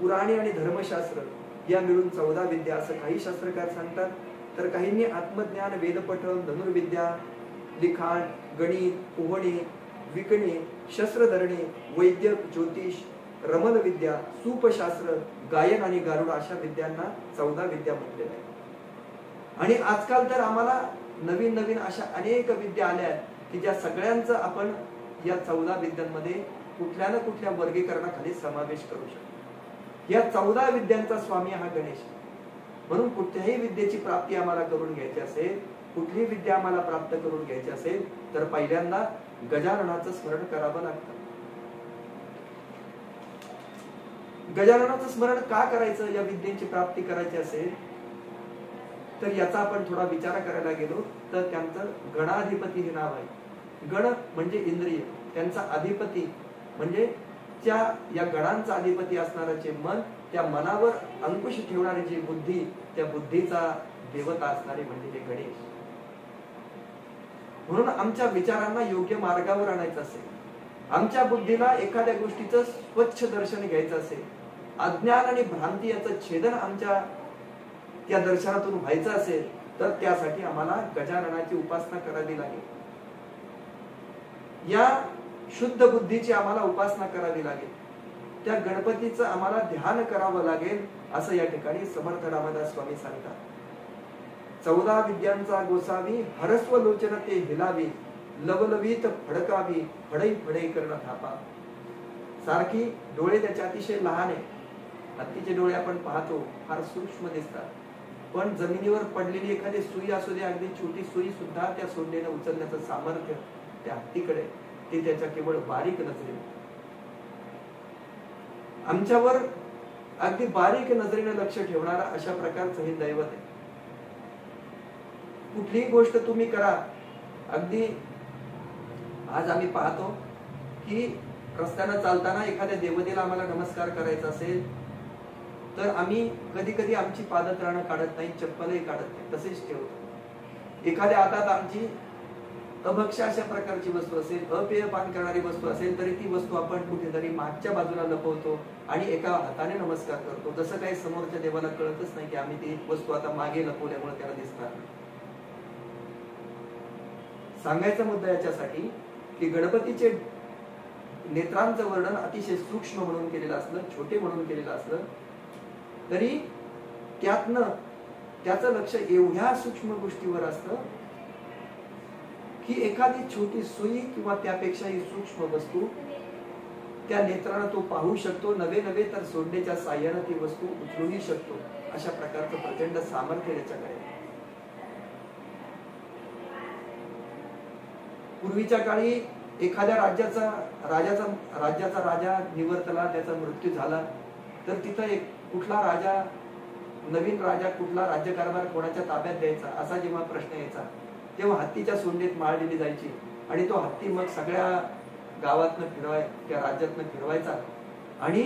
पुराणे आणि धर्मशास्त्र या मिळून 14 विद्या असं काही शास्त्रकार सांगतात. तर काहींनी आत्मज्ञान, वेदपठण, धनुर्विद्या, लिखाण, गणित, पोहणे, विकणे, शस्त्रधरणे, वैद्यक, ज्योतिष, रमण विद्या, सूपशास्त्र, गायन आणि गारुड अशा विद्यांना 14 विद्या म्हटलेल्या आहे. आणि आजकाल तर आम्हाला नवीन नवीन अशा अनेक विद्या आल्या आहेत की ज्या सगळ्यांचा आपण या 14 विद्यांमध्ये कुठल्या ना कुठल्या वर्गीकरणाखाली समावेश करू शकतो. या 14 विद्यांचा स्वामी हा गणेश. म्हणून कुठल्याही विद्येची प्राप्ती आम्हाला करून घ्यायची असेल, कुठलीही विद्या आम्हाला प्राप्त करून घ्यायची असेल तर पहिल्यांदा गजाननाचं स्मरण करावं लागतं. गजाननाचं स्मरण का करायचं या विद्येची प्राप्ती करायची असेल तर याचा आपण थोडा विचार करायला गेलो तर त्यांचं गणाधिपती हे नाव आहे. गण म्हणजे इंद्रिय, त्यांचा अधिपती म्हणजे या गणांचा अधिपती असणारे जे मन, त्या मनावर अंकुश ठेवणारी जी बुद्धी, त्या बुद्धीचा देवता असणारे म्हणजे हे गणेश. म्हणून आमच्या विचारांना योग्य मार्गावर आणायचं असेल, आमच्या बुद्धीला एखाद्या गोष्टीचं स्वच्छ दर्शन घ्यायचं असेल, अज्ञान आणि भ्रांती याचं छेदन आमच्या त्या दर्शनातून व्हायचं असेल तर त्यासाठी आम्हाला गजाननाची उपासना करावी लागेल. या शुद्ध बुद्धीची आम्हाला उपासना करावी लागेल. त्या गणपतीचं आम्हाला ध्यान करावं लागेल असं या ठिकाणी समर्थ रामदास स्वामी सांगतात. 14 विद्यांचा गोसावी हरस्व लोचन ते हिलावी, लवलवीत फडकावी फडई फडई करण थापा. सारखी डोळे त्याचे अतिशय लहान आहे. हत्तीचे डोळे आपण पाहतो फार सूक्ष्म दिसतात, पण जमिनीवर पडलेली एखादी सुई असू दे, अगदी छोटी सुई सुद्धा त्या सोंडेने उचलण्याचं सामर्थ्य त्या हत्तीकडे, ते त्याच्या केवळ बारीक नजरे. आमच्यावर अगदी बारीक नजरेने लक्ष ठेवणारा अशा प्रकारचं हे दैवत आहे. कुठलीही गोष्ट तुम्ही करा, अगदी आज आम्ही पाहतो की रस्त्यानं चालताना एखाद्या देवतेला आम्हाला नमस्कार करायचा असेल तर आम्ही कधी कधी आमची पादत्राणं काढत नाही, चप्पलही काढत नाही, तसेच ठेवतो. एखाद्या हातात आमची अभक्ष्य अशा प्रकारची वस्तू असेल, अपेय पान करणारी वस्तू असेल, तरी ती वस्तू आपण कुठेतरी मागच्या बाजूला लपवतो आणि एका हाताने नमस्कार करतो. जसं काही समोरच्या देवाला कळतच नाही की आम्ही ती वस्तू आता मागे लपवल्यामुळे त्याला दिसणार नाही. सांगायचा मुद्दा याच्यासाठी की गणपतीचे नेत्रांचं वर्णन अतिशय सूक्ष्म म्हणून केलेलं असलं, छोटे म्हणून केलेलं असलं, तरी त्यातनं त्याचं लक्ष एवढ्या सूक्ष्म गोष्टीवर असतं की एखादी छोटी सुई किंवा त्यापेक्षाही सूक्ष्म वस्तू त्या नेत्रानं तो पाहू शकतो. नवे नवे तर सोंडेच्या साह्यानं ती वस्तू उचलूही शकतो. अशा प्रकारचं प्रचंड सामर्थ्य त्याच्याकडे. पूर्वीच्या काळी एखाद्या राज्याचा राजा निवर्तला, त्याचा मृत्यू झाला, तर तिथं एक कुठला राजा, नवीन राजा कुठला राज्यकारभार कोणाच्या ताब्यात द्यायचा असा जेव्हा प्रश्न यायचा, तेव्हा हत्तीच्या सोंडेत माळ दिली जायची आणि तो हत्ती मग सगळ्या गावातनं त्या राज्यातनं फिरवायचा आणि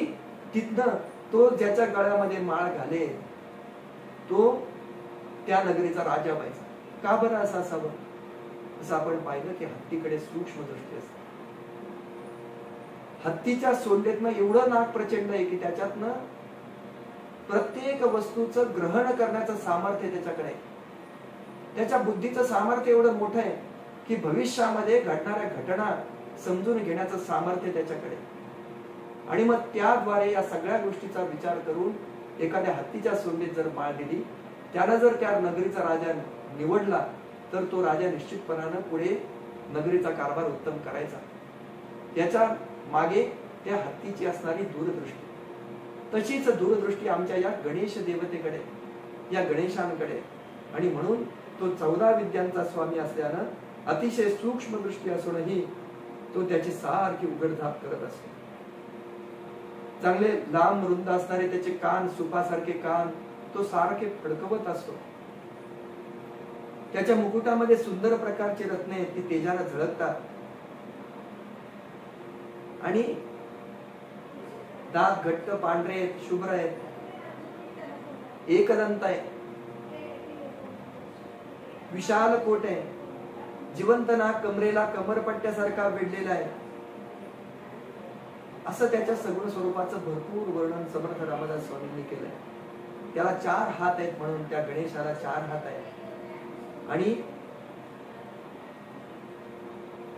तिथनं तो ज्याच्या गळ्यामध्ये माळ घाले तो त्या नगरीचा राजा व्हायचा. का बरं असं असावं? असं आपण पाहिलं की हत्तीकडे सूक्ष्म दृष्टी असते. हत्तीच्या सोंडेतनं एवढं नाक प्रचंड आहे की त्याच्यातनं प्रत्येक वस्तूचं ग्रहण करण्याचं सामर्थ्य त्याच्याकडे. त्याच्या बुद्धीचं सामर्थ्य एवढं मोठं आहे की भविष्यामध्ये घडणाऱ्या घटना समजून घेण्याचं सामर्थ्य त्याच्याकडे. आणि मग त्याद्वारे या सगळ्या गोष्टीचा विचार करून एखाद्या हत्तीच्या सोंडेत जर माळ दिली, त्यानं जर त्या नगरीचा राजा निवडला तर तो राजा निश्चितपणानं पुढे नगरीचा कारभार उत्तम करायचा. त्याच्या मागे त्या हत्तीची असणारी दूरदृष्टी, तशीच दूरदृष्टी आमच्या या गणेश देवतेकडे, या गणेशांकडे. आणि म्हणून तो 14 विद्यांचा स्वामी असल्यानं अतिशय सूक्ष्म दृष्टी असूनही तो त्याची सारखी उघडझाप करत असतो. चांगले लांब रुंद असणारे त्याचे कान, सुपासारखे कान तो सारखे फडकवत असतो. त्याच्या मुकुटामध्ये सुंदर प्रकारची रत्ने आहेत, ती तेजानं झळकतात. आणि दात घट्ट पांढरे आहेत, शुभ्र आहेत, एकदंत आहे, विशाल कोट आहे, जिवंत नाक कमरेला कमरपट्ट्यासारखा वेढलेला आहे. असं त्याच्या सगुण स्वरूपाचं भरपूर वर्णन समर्थ रामदास स्वामींनी केलंय. त्याला 4 हात आहेत म्हणून त्या गणेशाला 4 हात आहेत. आणि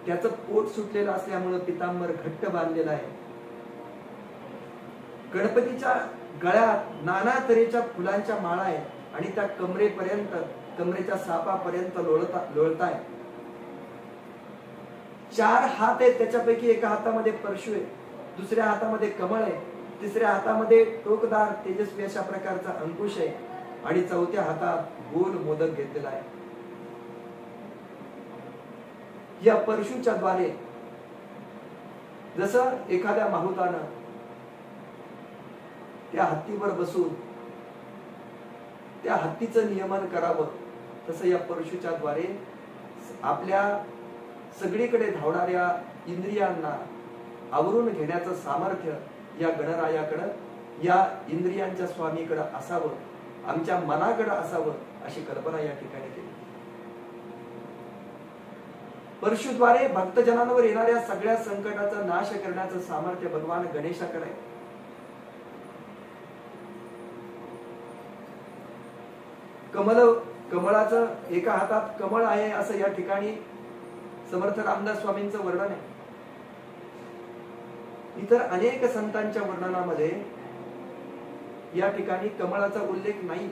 त्याचं पोट सुटलेलं असल्यामुळे पितांबर घट्ट बांधलेला आहे. गणपतीच्या गळ्यात नाना तऱ्हेच्या फुलांच्या माळा आहेत आणि त्या कमरेपर्यंत, कमरेच्या सापापर्यंत लोळताय. 4 हात आहेत, त्याच्यापैकी एका हातामध्ये परशु आहे, दुसऱ्या हातामध्ये कमळ आहे, तिसऱ्या हातामध्ये टोकदार तेजस्वी अशा प्रकारचा अंकुश आहे आणि चौथ्या हातात गोल मोदक घेतलेला आहे. या परशुच्या द्वारे जसं एखाद्या माहुतानं त्या हत्तीवर बसून त्या हत्तीचं नियमन करावं, तसं या परशुच्या द्वारे आपल्या सगळीकडे धावणाऱ्या इंद्रियांना आवरून घेण्याचं सामर्थ्य या गणरायाकडं, या इंद्रियांच्या स्वामीकडे असावं, आमच्या मनाकडे असावं, अशी कल्पना या ठिकाणी केली. परशुद्वारे भक्तजनांवर येणाऱ्या सगळ्या संकटाचा नाश करण्याचं सामर्थ्य भगवान गणेशाकडे आहे. कमळाचं एका हातात कमळ आहे असं या ठिकाणी समर्थ रामदास स्वामींचं वर्णन आहे. इतर अनेक संतांच्या वर्णनामध्ये या ठिकाणी कमळाचा उल्लेख नाही,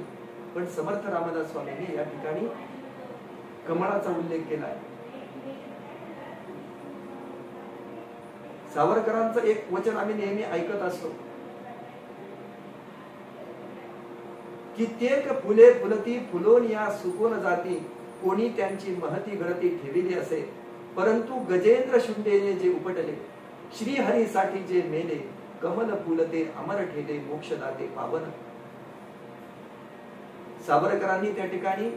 पण समर्थ रामदास स्वामींनी या ठिकाणी कमळाचा उल्लेख केला आहे. सावरकरांचं एक वचन आम्ही नेहमी ऐकत असतो, कित्येक फुले फुलती फुलोन या सुकोन जाती, कोणी त्यांची महती घडती ठेविली असे, परंतु गजेंद्र शुंडेने जे उपटले, श्रीहरीसाठी जे मेले, कमल फुलते अमर ठेले मोक्षदाते पावन. सावरकरांनी त्या ठिकाणी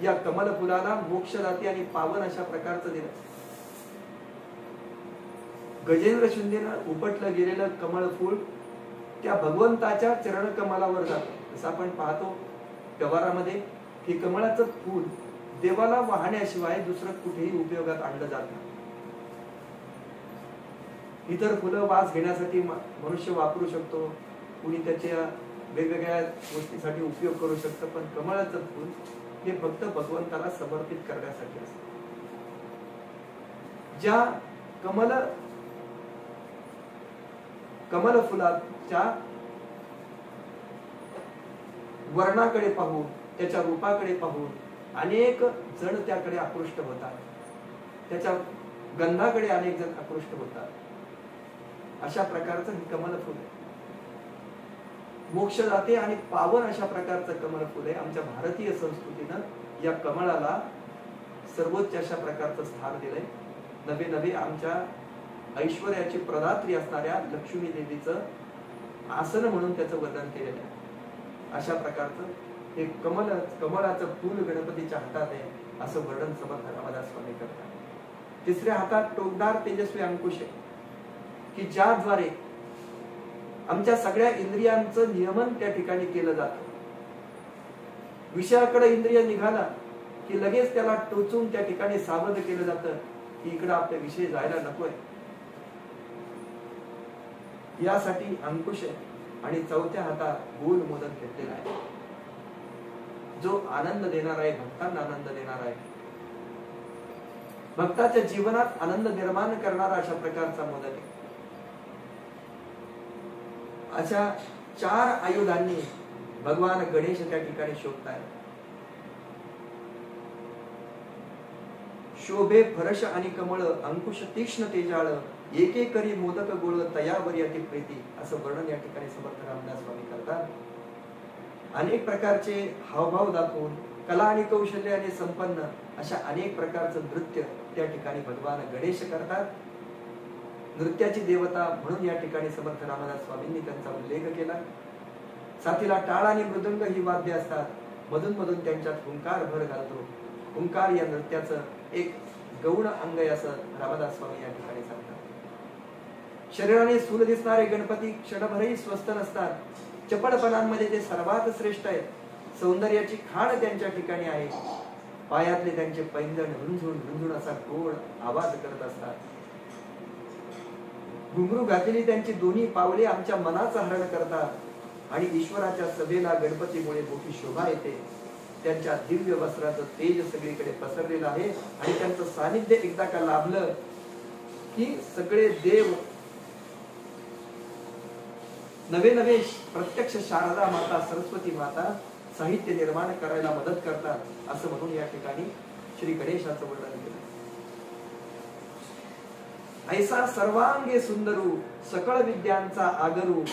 या कमल फुलाला मोक्षदाते आणि पावन अशा प्रकारचं दिलं. गजेंद्र शिंदेनं उपटलं गेलेलं कमळ फूल त्या भगवंताच्या चरण कमलावर जातं. जसं आपण पाहतो व्यवहारामध्ये की कमळाचं फूल देवाला वाहण्याशिवाय दुसरं कुठेही उपयोगात आणलं जात नाही. इतर फुलं वास घेण्यासाठी मनुष्य वापरू शकतो, कुणी त्याच्या वेगवेगळ्या गोष्टीसाठी उपयोग करू शकतं, पण कमळाचं फूल हे फक्त भगवंताला समर्पित करण्यासाठी असतं. ज्या कमल फुलाच्या वर्णाकडे पाहून, त्याच्या रूपाकडे पाहून अनेक जण त्याकडे आकृष्ट होतात, त्याच्या गंधाकडे अनेक जण आकृष्ट होतात. अशा प्रकारचं हे कमल फुल आहे. मोक्षदाते आणि पावन अशा प्रकारचं कमल फुल आहे. आमच्या भारतीय संस्कृतीनं या कमळाला सर्वोच्च अशा प्रकारचं स्थान दिलंय. नवे नवे आमच्या ऐश्वर्याची प्रदात्री असणाऱ्या लक्ष्मी देवीचं आसन म्हणून त्याचं वर्णन केलेलं आहे. अशा प्रकारचं हे कमळाचं फूल गणपतीच्या हातात आहे असं वर्णन समर्थ रामदास स्वामी करतात. तिसऱ्या हातात टोकदार तेजस्वी अंकुश आहे की ज्याद्वारे आमच्या सगळ्या इंद्रियांचं नियमन त्या ठिकाणी केलं जातं. विषयाकडे इंद्रिय निघाला की लगेच त्याला टोचून त्या ठिकाणी सावध केलं जातं की इकडे आपले विषय जायला नकोय. यासाठी अंकुश आहे. आणि चौथ्या हातात गोल मोदक घेतलेला आहे जो आनंद देणार आहे, भक्तांना आनंद देणार आहे, भक्ताच्या जीवनात आनंद निर्माण करणारा अशा प्रकारचा मोदक आहे. अशा 4 आयुधांनी भगवान गणेश त्या ठिकाणी शोभताय. शोभे फरश आणि कमळ अंकुश तीक्ष्ण तेजाळ एके करी मोदक गोळ तयावर अति प्रीती असं वर्णन या ठिकाणी समर्थ रामदास स्वामी करतात. अनेक प्रकारचे हावभाव दाखवून कला आणि कौशल्याने संपन्न अशा अनेक प्रकारचं नृत्य त्या ठिकाणी भगवान गणेश करतात. नृत्याची देवता म्हणून या ठिकाणी समर्थ रामदास स्वामींनी त्यांचा उल्लेख केला. साथीला टाळ आणि मृदंग ही वाद्य असतात. मधून मधून त्यांच्यात हुंकार भर घालतो. हुंकार या नृत्याचं एक गौण अंग आहे असं रामदास स्वामी या ठिकाणी सांगतात. शरीराने स्थूल दिसणारे गणपती क्षणभरही स्वस्थ नसतात. चपळपणांमध्ये ते सर्वात श्रेष्ठ आहेत. सौंदर्याची खाण त्यांच्या ठिकाणी आहे. पायातले त्यांचे पैंजण रुंझुन रुंझुन असा गोड आवाज करत असतात. घुंगरू घातलेली त्यांची दोन्ही पावले आमच्या मनाचं हरण करतात आणि ईश्वराच्या सभेला गणपतीमुळे मोठी शोभा येते. त्यांच्या दिव्य वस्त्राचं तेज सगळीकडे पसरलेलं आहे आणि त्यांचं सानिध्य एकदा का लाभलं की सगळे देव नवे नवे प्रत्यक्ष शारदा माता, सरस्वती माता साहित्य निर्माण करायला मदत करतात असं म्हणून या ठिकाणी श्री गणेशाचं वर्णन केलं. ऐसा सर्वांगे सुंदरू सकळ विद्यांचा आगरू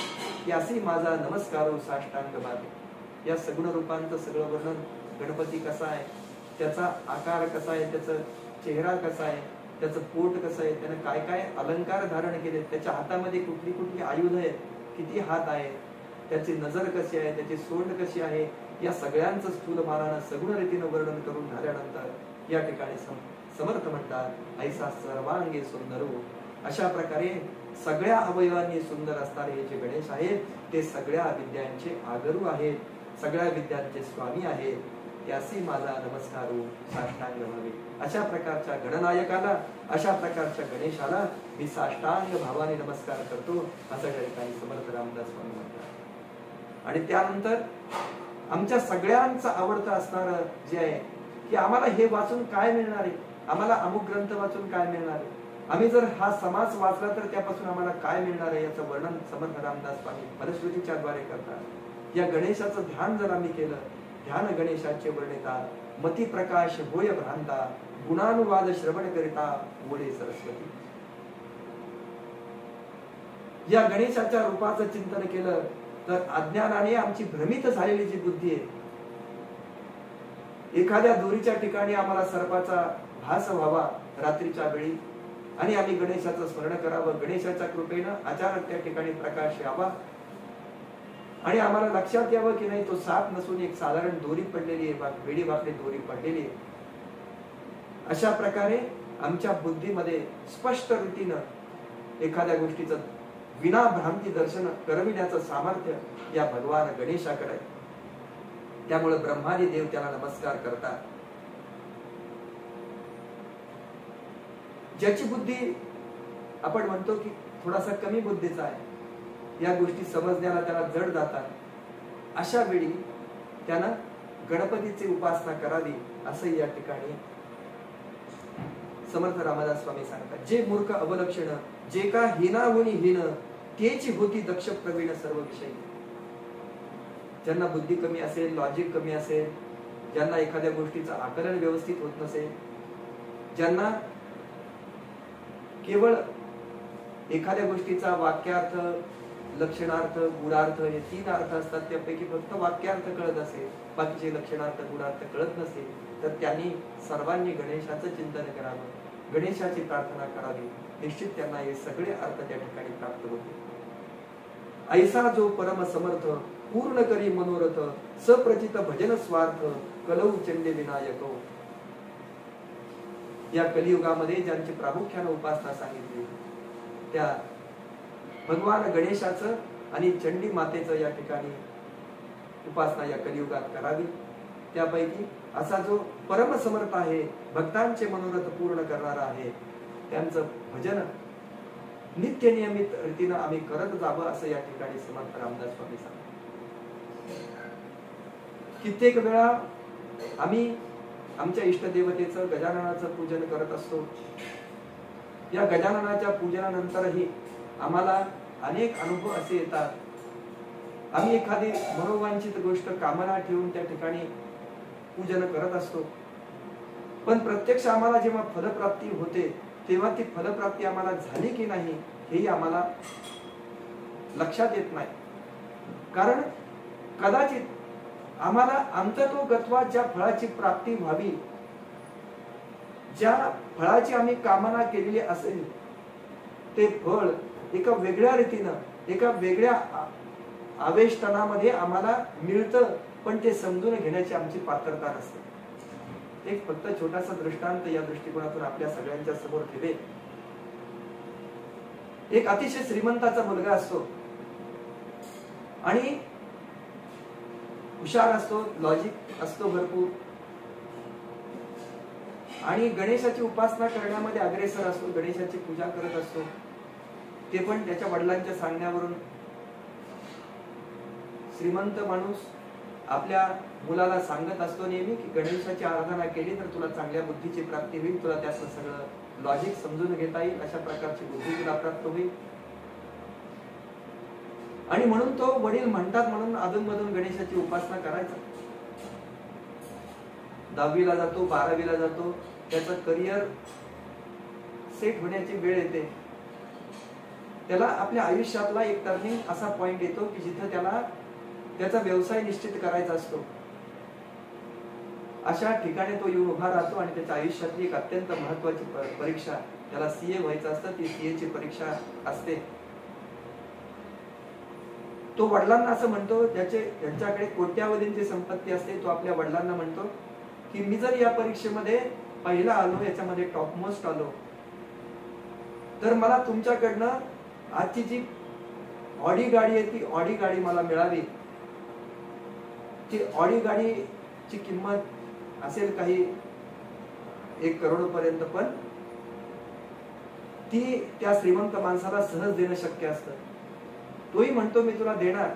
यासी माझा नमस्कारो साष्टांग बाबे. या सगुण रूपांचं सगळं वर्णन, गणपती कसा आहे, त्याचा आकार कसा आहे, त्याचा चेहरा कसा आहे, त्याचं पोट कसं आहे, त्याने काय काय अलंकार धारण केले, त्याच्या हातामध्ये कुठली कुठली आयुध आहेत, किती हात आहेत, त्याची नजर कशी आहे, त्याची सोंड कशी आहे, या सगळ्यांचं स्थूलमानानं सगुण रीतीनं वर्णन करून झाल्यानंतर या ठिकाणी समर्थ म्हणतात ऐसा सर्वांगे सुंदरो. अशा प्रकारे सगळ्या अवयवांनी सुंदर असणारे हे जे गणेश आहेत ते सगळ्या विद्यांचे आगरू आहेत, सगळ्या विद्यांचे स्वामी आहेत. त्यासी माझा नमस्कारो साष्टांग भावे. अशा प्रकारच्या गणनायकाला, अशा प्रकारच्या गणेशाला मी साष्टांग भावाने नमस्कार करतो असं त्या ठिकाणी समर्थ रामदास स्वामी म्हणतात. आणि त्यानंतर आमच्या सगळ्यांचं आवडतं असणारं जे आहे की आम्हाला हे वाचून काय मिळणार आहे, आम्हाला अमुक ग्रंथ वाचून काय मिळणार आहे, आम्ही जर हा समाज वाचला तर त्यापासून आम्हाला काय मिळणार आहे याचं वर्णन समर्थ रामदास स्वामी फलश्रुतीच्या द्वारे करतात. या गणेशाचं ध्यान जर आम्ही केलं, ध्यान गणेशाचे वर्णिता मती प्रकाश होय भ्रांता गुणानुवाद श्रवण करिता ओढे सरस्वती. या गणेशाच्या रूपाचं चिंतन केलं तर अज्ञानाने आमची भ्रमित झालेली जी बुद्धी आहे, एखाद्या दोरीच्या ठिकाणी आम्हाला सर्पाचा भास व्हावा रात्रीच्या वेळी आणि आम्ही गणेशाचं स्मरण करावं. गणेशाच्या कृपेनं अचानक त्या ठिकाणी प्रकाश यावा आणि आम्हाला लक्षात यावं की नाही तो साप नसून एक साधारण दोरी पडलेली आहे, वेडी वाकडी दोरी पडलेली आहे. अशा प्रकारे आमच्या बुद्धीमध्ये स्पष्ट रीतीनं एखाद्या गोष्टीचं विना भ्रांती दर्शन करविण्याचं सामर्थ्य या भगवान गणेशाकडे. त्यामुळे ब्रह्मादी देव त्याला नमस्कार करतात. ज्याची बुद्धी आपण म्हणतो की थोडासा कमी बुद्धीचा आहे, या गोष्टी समजण्याला त्याला जड जातात, अशा वेळी त्यानं गणपतीची उपासना करावी असं या ठिकाणी समर्थ रामदास स्वामी सांगतात. जे मूर्ख अवलक्षण जे का हीनाहुनी हीन तेची होती दक्ष प्रवीण सर्व विषयी. ज्यांना बुद्धी कमी असेल, लॉजिक कमी असेल, ज्यांना एखाद्या गोष्टीचं आकलन व्यवस्थित होत नसेल, ज्यांना केवळ एखाद्या गोष्टीचा वाक्यार्थ, लक्षणार्थ, गुणार्थ हे 3 अर्थ असतात, त्यापैकी फक्त वाक्यार्थ कळत असेल, बाकीचे लक्षणार्थ गुणार्थ कळत नसेल, तर त्यांनी सर्वांनी गणेशाचं चिंतन करावं, गणेशाची प्रार्थना करावी. निश्चित त्यांना हे सगळे अर्थ त्या ठिकाणी प्राप्त होते. ऐसा जो परम समर्थ पूर्ण करी मनोरथ सप्रचित भजन स्वार्थ कलौ चंडे विनायक. या कलियुगामध्ये ज्यांची प्रामुख्याने उपासना सांगितली त्या भगवान गणेशाचं आणि चंडी मातेचं या ठिकाणी उपासना या कलियुगात करावी. त्यापैकी असा जो परम समर्थ आहे, भक्तांचे मनोरथ पूर्ण करणारा आहे, त्यांचं भजन नित्य नियमित रीतीनं आम्ही करत जावं असं या ठिकाणी समर्थ रामदास स्वामी सांगतात. कित्येक वेळा आम्ही आमच्या इष्टदेवतेचं गजाननाचं पूजन करत असतो. या गजाननाच्या पूजनानंतरही आम्हाला अनेक अनुभव असे येतात. आम्ही एखादी मनोवांछित गोष्ट कामना ठेवून त्या ठिकाणी पूजन करत असतो, पण प्रत्यक्ष आम्हाला जेव्हा फलप्राप्ती होते तेव्हा ती फलप्राप्ती आम्हाला झाली की नाही हेही आम्हाला लक्षात येत नाही. कारण कदाचित आम्हाला अंततोगत्वात ज्या फळाची प्राप्ती व्हावी, ज्या फळाची आम्ही कामना केलेली असेल, ते फळ एका वेगळ्या रीतीनं, एका वेगळ्या आवेष्टनामध्ये आम्हाला मिळतं, पण ते समजून घेण्याची आमची पात्रता नसते. एक फक्त छोटासा दृष्टांत या दृष्टिकोनातून आपल्या सगळ्यांच्या समोर ठेवे. एक अतिशय श्रीमंताचा मुलगा असतो आणि हुशार असतो, लॉजिक असतो भरपूर, आणि गणेशाची उपासना करण्यामध्ये अग्रेसर असतो, गणेशाची पूजा करत असतो. ते पण त्याच्या वडिलांच्या सांगण्यावरून. श्रीमंत माणूस आपल्या मुलाला सांगत असतो नेहमी की गणेशाची आराधना केली तर तुला चांगल्या बुद्धीची प्राप्ती होईल, तुला त्याचं सगळं लॉजिक समजून घेता येईल, अशा प्रकारची बुद्धी तुला प्राप्त होईल. आणि म्हणून तो वडील म्हणतात म्हणून अधूनमधून गणेशाची उपासना करायचा. 10वीला जातो, 12वीला जातो, त्याचं करिअर सेट होण्याची वेळ येते. त्याला आपल्या आयुष्यातला एक टर्निंग असा पॉइंट येतो की जिथे त्याला त्याचा व्यवसाय निश्चित करायचा असतो. अशा ठिकाणी तो येऊन उभा राहतो आणि त्याच्या आयुष्यातली एक अत्यंत महत्वाची परीक्षा, त्याला सीए व्हायचं असतं, ती सीए ची परीक्षा असते. तो वडिलांना असं म्हणतो, ज्यांच्याकडे कोट्यावधींची संपत्ती असते, तो आपल्या वडिलांना म्हणतो की मी जर या परीक्षेमध्ये पहिला आलो, याच्यामध्ये टॉपमोस्ट आलो, तर मला तुमच्याकडनं आजची जी ऑडी गाडी आहे ती ऑडी गाडी मला मिळावी. ती ऑडी गाडीची किंमत असेल काही 1 करोडपर्यंत, पण ती त्या श्रीमंत माणसाला सहज देणं शक्य असतं. तोही म्हणतो मी तुला देणार,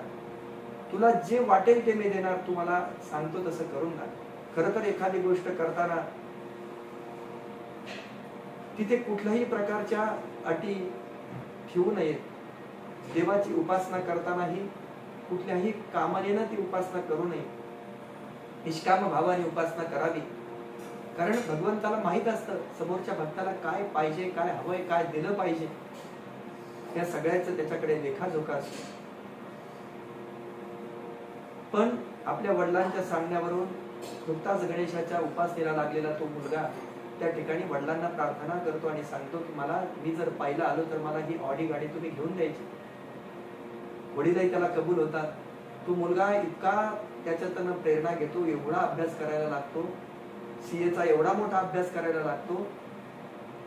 तुला जे वाटेल ते मी देणार, तू मला सांगतो तसं करून टाक. खरं तर एखादी गोष्ट करताना तिथे कुठल्याही प्रकारच्या अटी ठेवू नयेत. देवाची उपासना करतानाही कुठल्याही कामनेनं ती उपासना करू नये, निष्काम भावाने उपासना करावी. कारण भगवंताला माहित असतं समोरच्या भक्ताला काय पाहिजे, काय हवंय, काय दिलं पाहिजे, त्या सगळ्याचं त्याच्याकडे लेखाजोखा असतो. पण आपल्या वडिलांच्या सांगण्यावरून नुकताच गणेशाच्या उपासनेला लागलेला तो मुलगा त्या ठिकाणी वडिलांना प्रार्थना करतो आणि सांगतो की मला, मी जर पाहिलं आलो तर मला ही ऑडी गाडी तुम्ही घेऊन द्यायची. वडीलही त्याला कबूल होतात. तो मुलगा इतका त्याच्यातनं प्रेरणा घेतो, एवढा अभ्यास करायला लागतो, सीएचा एवढा मोठा अभ्यास करायला लागतो.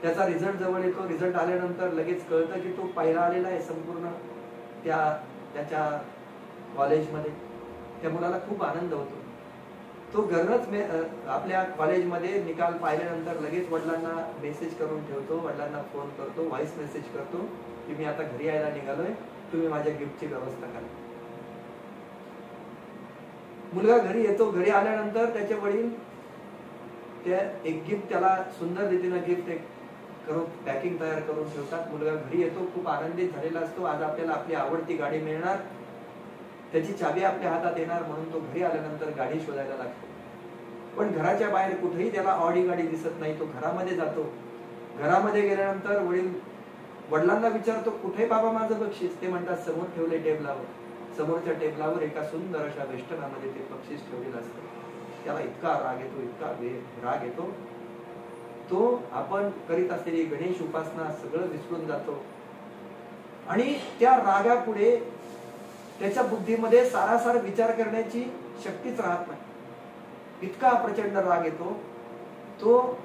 त्याचा रिझल्ट जवळ येतो. रिझल्ट आल्यानंतर लगेच कळतं की तो पहिला आलेला आहे संपूर्ण त्याच्या कॉलेजमध्ये. त्या मुलाला खूप आनंद होतो. तो घरनच आपल्या कॉलेजमध्ये निकाल पाहिल्यानंतर लगेच वडिलांना मेसेज करून ठेवतो, वडिलांना फोन करतो, व्हॉइस मेसेज करतो की मी आता घरी यायला निघालोय, तुम्ही माझ्या गिफ्टची व्यवस्था करा. मुलगा घरी येतो. घरी आल्यानंतर त्याचे वडील एक गिफ्ट त्याला सुंदर रीतीने गिफ्ट करून पॅकिंग तयार करून ठेवतात. मुलगा घरी येतो, खूप आनंदित झालेला असतो. आज आपल्याला आपली आवडती गाडी मिळणार, त्याची चावी आपल्या हातात येणार, म्हणून तो घरी आल्यानंतर गाडी शोधायला लागतो. पण घराच्या बाहेर कुठेही त्याला ऑडी गाडी दिसत नाही. तो घरामध्ये जातो. घरामध्ये गेल्यानंतर वडिलांना विचारतो, कुठे बाबा माझं बक्षीस? ते म्हणतात समोर ठेवले टेबलावर. समोरच्या टेबलावर एका सुंदर अशा वेष्टनामध्ये ते बक्षीस ठेवलेलं असतं. त्याला इतका राग येतो, इतका राग येतो, तो आपण करीत असलेली गणेश उपासना सगळं विसरून जातो. आणि त्या रागापुढे त्याच्या बुद्धीमध्ये सारासार विचार करण्याची शक्तीच राहत नाही. इतका प्रचंड राग येतो. तो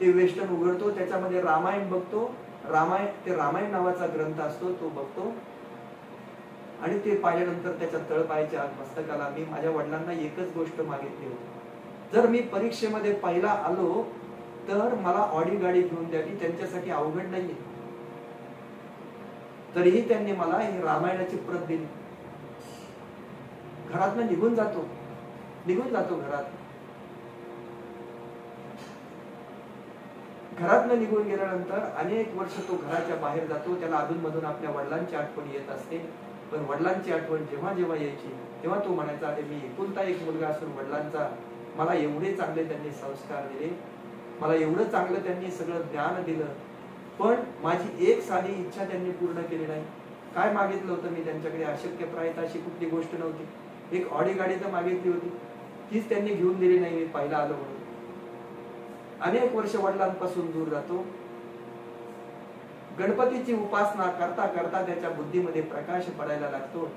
ते वेष्टन उघडतो, त्याच्यामध्ये रामायण बघतो. रामायण नावाचा ग्रंथ असतो, तो बघतो. आणि ते पाहिल्यानंतर त्याच्या तळपायाच्या मस्तकाला, मी माझ्या वडिलांना एकच गोष्ट मागितली होती, जर मी परीक्षेमध्ये पहिला आलो तर मला ऑडी गाडी घेऊन द्यावी. त्यांच्यासाठी अवघड नाहीये. तरीही त्यांनी मला ही रामायणाची प्रत दिली. घरातनं निघून जातो घरातनं निघून गेल्यानंतर अनेक वर्ष तो घराच्या बाहेर जातो. त्याला अधूनमधून आपल्या वडिलांची आठवण येत असते. पण वडिलांची आठवण जेव्हा जेव्हा यायची तेव्हा तो म्हणायचा, अरे मी एकुलता एक मुलगा असून वडिलांचा, मला एवढे चांगले त्यांनी संस्कार दिले, मला एवढं चांगलं त्यांनी सगळं ज्ञान दिलं, पण माझी एक साधी इच्छा त्यांनी पूर्ण केली नाही. काय मागितलं होतं मी त्यांच्याकडे? अशक्यप्रायता अशी कुठली गोष्ट नव्हती. एक ऑडी गाडी तर मागितली होती, तीच त्यांनी घेऊन दिली नाही. मी पहिला आलो म्हणून अनेक वर्ष वडिलांपासून दूर जातो. गणपतीची उपासना करता करता त्याच्या बुद्धीमध्ये प्रकाश पडायला लागतो.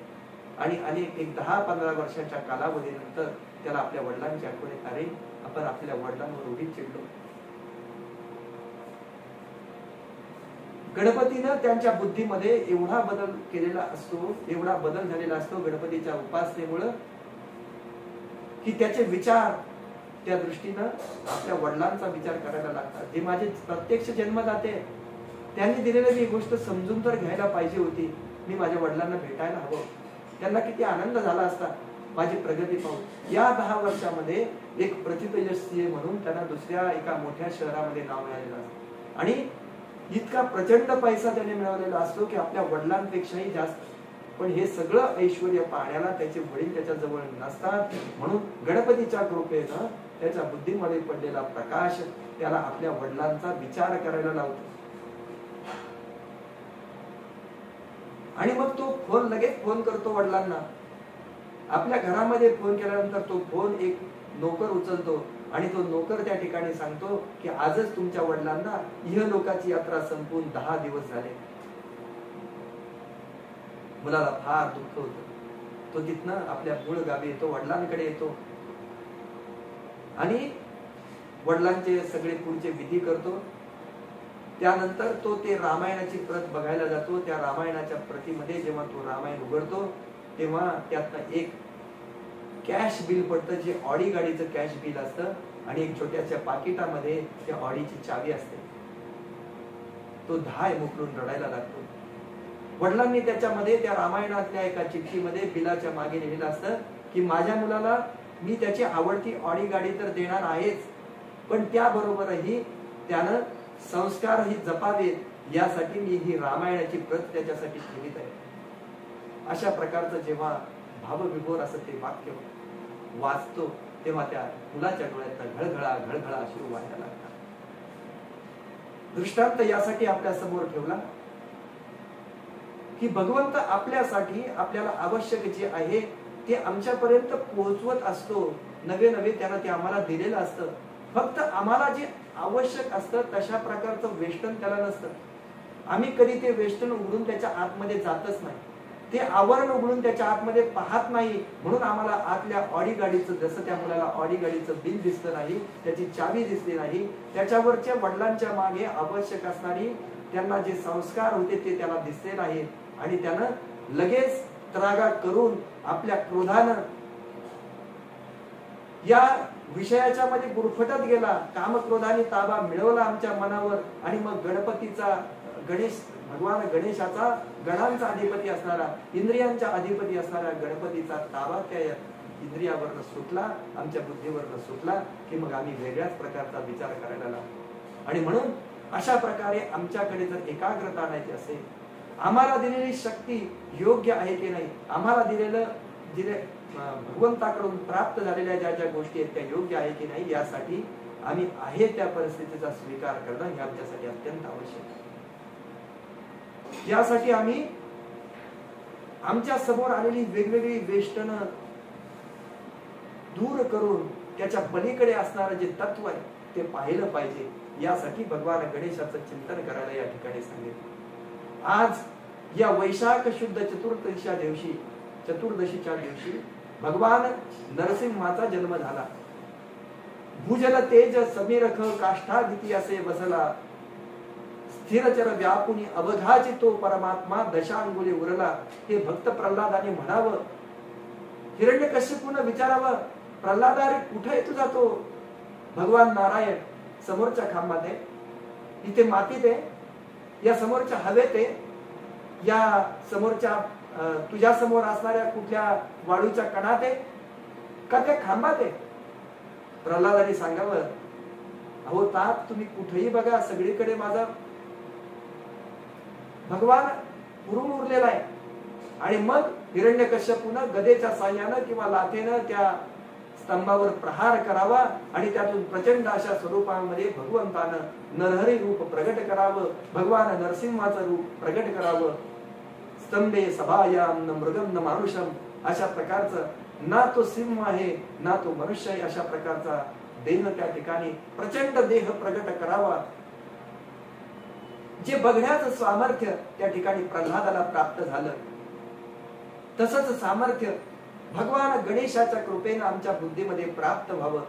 आणि एक 10-15 वर्षाच्या कालावधीनंतर त्याला आपल्या वडिलांची आठवण येते. अरे आपण आपल्या वडिलांवर उडीत चिडलो. गणपतीनं त्यांच्या बुद्धीमध्ये एवढा बदल केलेला असतो, एवढा बदल झालेला असतो गणपतीच्या उपासनेमुळे, की त्याचे विचार त्या दृष्टीनं आपल्या वडिलांचा विचार करायला लागतात. जे माझे प्रत्यक्ष जन्मदाते, त्यांनी दिलेली ही गोष्ट समजून तर घ्यायला पाहिजे होती. मी माझ्या वडिलांना भेटायला हवं. त्यांना किती आनंद झाला असता माझी प्रगती पाहून. या 10 वर्षामध्ये एक प्रथितयश म्हणून त्यांना दुसऱ्या एका मोठ्या शहरामध्ये नाव मिळालेलं असतं. आणि इतका प्रचंड पैसा त्याने मिळवलेला असतो की आपल्या वडिलांपेक्षाही जास्त. पण हे सगळं ऐश्वर्य पाहण्याला त्याचे वडील त्याच्या जवळ नसतात. म्हणून गणपतीच्या कृपेनं त्याच्या बुद्धीमध्ये पडलेला प्रकाश त्याला आपल्या वडिलांचा विचार करायला लावतो. आणि मग तो लगेच फोन करतो वडिलांना. आपल्या घरामध्ये फोन केल्यानंतर तो फोन एक नोकर उचलतो आणि तो नोकर त्या ठिकाणी सांगतो की आजच तुमच्या वडिलांना इहलोकाची यात्रा संपून 10 दिवस झाले. मुलाला फार दुःख होतं. तो तिथनं आपल्या मूळ गावी येतो, वडिलांकडे येतो आणि वडिलांचे सगळे पुढचे विधी करतो. त्यानंतर तो ते रामायणाची प्रत बघायला जातो. त्या रामायणाच्या प्रतीमध्ये जेव्हा तो रामायण उघडतो तेव्हा त्यातनं एक कॅश बिल पडतं, जे ऑडी गाडीचं कॅश बिल असतं. आणि एक छोट्याशा पाकिटामध्ये त्या ऑडीची चावी असते. तो धाय मोकळून रडायला लागतो. वडिलांनी त्याच्यामध्ये त्या रामायणातल्या एका चिठ्ठीमध्ये बिलाच्या मागे लिहिलेलं असतं की माझ्या मुलाला मी त्याची आवडती ऑडी गाडी तर देणार आहेच, पण त्याबरोबरही त्यानं संस्कारही जपावेत यासाठी मी ही रामायणाची प्रत त्याच्यासाठी ठेवीत आहे. अशा प्रकारचं जेव्हा भावविभोर असं ते वाक्य वाचतो तेव्हा त्या मुलाच्या डोळ्यात घळघळा अश्रू वाहायला लागतात. दृष्टांत यासाठी आपल्या समोर ठेवला की भगवंत आपल्यासाठी आपल्याला आवश्यक जे आहे ते आमच्यापर्यंत पोहोचवत असतो. नवे त्यानं ते आम्हाला दिलेलं असतं. फक्त आम्हाला जे आवश्यक असतं तशा प्रकारचं वेष्टन त्याला नसतं. आम्ही कधी ते वेष्टन उघडून त्याच्या आतमध्ये जातच नाही, ते आवरण उघडून त्याच्या आतमध्ये पाहत नाही. म्हणून आम्हाला आतल्या ऑडी गाडीचं, जसं त्या मुलाला ऑडी गाडीचं बिल दिसलं नाही, त्याची चावी दिसली नाही, त्याच्यावरच्या वडिलांच्या मागे आवश्यक असणारी त्यांना जे संस्कार होते ते त्याला दिसले नाही. आणि त्यानं लगेच त्रागा करून आपल्या क्रोधानं या विषयाच्या मध्ये गुरफटत गेला. कामक्रोधाने ताबा मिळवला आमच्या मनावर. आणि मग गणेश भगवान गणेशाचा, गणांचा अधिपती असणारा, इंद्रियांचा अधिपती असणारा गणपतीचा ताबा त्या इंद्रियावरनं सुटला, आमच्या बुद्धीवरनं सुटला की मग आम्ही वेगळ्याच प्रकारचा विचार करायला लागलो. आणि म्हणून अशा प्रकारे आमच्याकडे जर एकाग्रता आणायची असेल, आम्हाला दिलेली शक्ती योग्य आहे की नाही, आम्हाला दिले भगवंताकडून प्राप्त झालेल्या ज्या ज्या गोष्टी आहेत त्या योग्य आहे की नाही, यासाठी आम्ही आहे त्या परिस्थितीचा स्वीकार करणं हे आमच्यासाठी अत्यंत आवश्यक आहे. यासाठी आम्ही आमच्या समोर आलेली वेगवेगळी वेष्टनं दूर करून त्याच्या पलीकडे असणारं जे तत्व आहे ते पाहिलं पाहिजे. यासाठी भगवान गणेशाचं चिंतन करायला या ठिकाणी सांगितलं. आज या वैशाख शुद्ध चतुर्दशीच्या दिवशी भगवान नरसिंहाचा जन्म झाला. भुजल तेज समीरख काष्ठा दिती असे बसला, स्थिरचर व्यापुनी अवघाची तो परमात्मा दशांगुली उरला. हे भक्त प्रल्हादाने म्हणावं. हिरण्यकश्यपूने विचारावं, प्रल्हादा रे कुठे आहे तुझा तो भगवान नारायण? समोरच्या खांबात आहे, इथे मातीत आहे, या समोरच्या हवेत आहे, या समोरच्या तुझ्या समोर असणाऱ्या कुठल्या वाळूच्या कणात आहे का त्या खांबात आहे? प्रल्हादाने सांगावं, अहो तात तुम्ही कुठेही बघा, सगळीकडे माझा भगवान पुरून उरलेला आहे. आणि मग हिरण्यकश्यपूनं गदेच्या साह्यानं किंवा लाथेनं त्या स्तंभावर प्रहार करावा आणि त्यातून प्रचंड अशा स्वरूपामध्ये भगवंतानं नरहरी रूप प्रगट करावं, भगवान नरसिंहाचं रूप प्रगट करावं. स्तंभे सभायाम न मृगम न मानुषम, अशा प्रकारचं ना तो सिंह आहे ना तो मनुष्य आहे, अशा प्रकारचा देह त्या ठिकाणी प्रचंड देह प्रगट करावा. जे बघण्याचं सामर्थ्य त्या ठिकाणी प्रल्हादाला प्राप्त झालं, तसंच सामर्थ्य भगवान गणेशाच्या कृपेने आमच्या बुद्धीमध्ये प्राप्त व्हावं.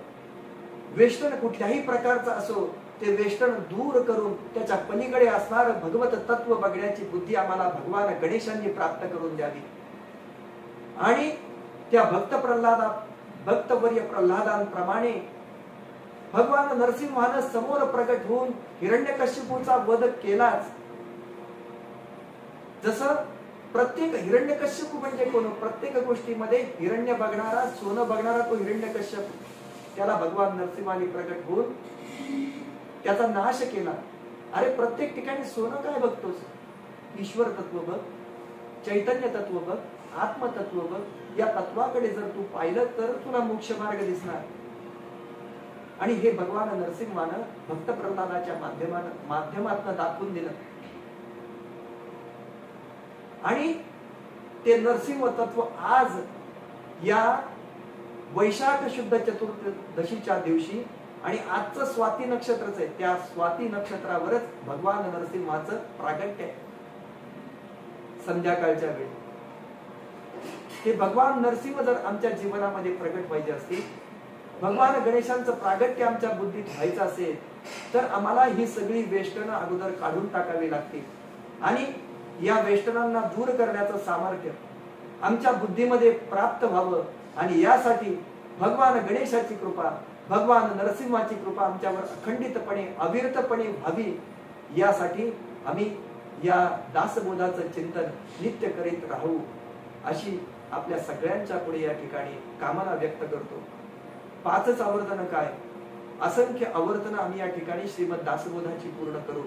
वेष्टन कुठल्याही प्रकारचं असो, ते वेष्टन दूर करून त्याच्या पलीकडे असणारं भगवत तत्व बघण्याची बुद्धी आम्हाला भगवान गणेशांनी प्राप्त करून द्यावी. आणि त्या भक्तवर्य प्रल्हादांप्रमाणे भगवान नरसिंहानं समोर प्रगट होऊन हिरण्यकश्यपूचा वध केलाच. जसं प्रत्येक हिरण्यकश्यपू म्हणजे कोण? प्रत्येक गोष्टीमध्ये हिरण्य बघणारा, सोनं बघणारा तो हिरण्यकश्यप. त्याला भगवान नरसिंहाने प्रगट होऊन त्याचा नाश केला. अरे प्रत्येक ठिकाणी सोनं काय बघतोस? ईश्वर तत्व बघ, चैतन्य तत्व बघ, आत्मतत्व बघ. या तत्वाकडे जर तू पाहिलं तर तुला मोक्ष मार्ग दिसणार. आणि हे भगवान नरसिंहानं भक्त प्रल्हादाच्या माध्यमातून दाखवून दिलं. आणि ते नरसिंह तत्व आज या वैशाख शुद्ध चतुर्दशीच्या दिवशी, आणि आजचं स्वाती नक्षत्रच आहे, त्या स्वाती नक्षत्रावरच भगवान नरसिंहाचं प्रागट्य आहे. संध्याकाळच्या वेळी हे भगवान नरसिंह जर आमच्या जीवनामध्ये प्रगट व्हायचे असतील, भगवान गणेशांचं प्रागट्य आमच्या बुद्धीत व्हायचं असेल, तर आम्हाला ही सगळी वेष्टनं अगोदर काढून टाकावी लागतील. आणि या वेष्टनांना दूर करण्याचं सामर्थ्य आमच्या बुद्धीमध्ये प्राप्त व्हावं. आणि यासाठी भगवान गणेशाची कृपा, भगवान नरसिंहाची कृपा आमच्यावर अखंडितपणे अविरतपणे व्हावी, यासाठी आम्ही या दासबोधाचं चिंतन नित्य करीत राहू, अशी आपल्या सगळ्यांच्या पुढे या ठिकाणी कामना व्यक्त करतो. 5च आवर्तन काय, असंख्य आवर्तन आम्ही या ठिकाणी श्रीमद दासबोधाची पूर्ण करू.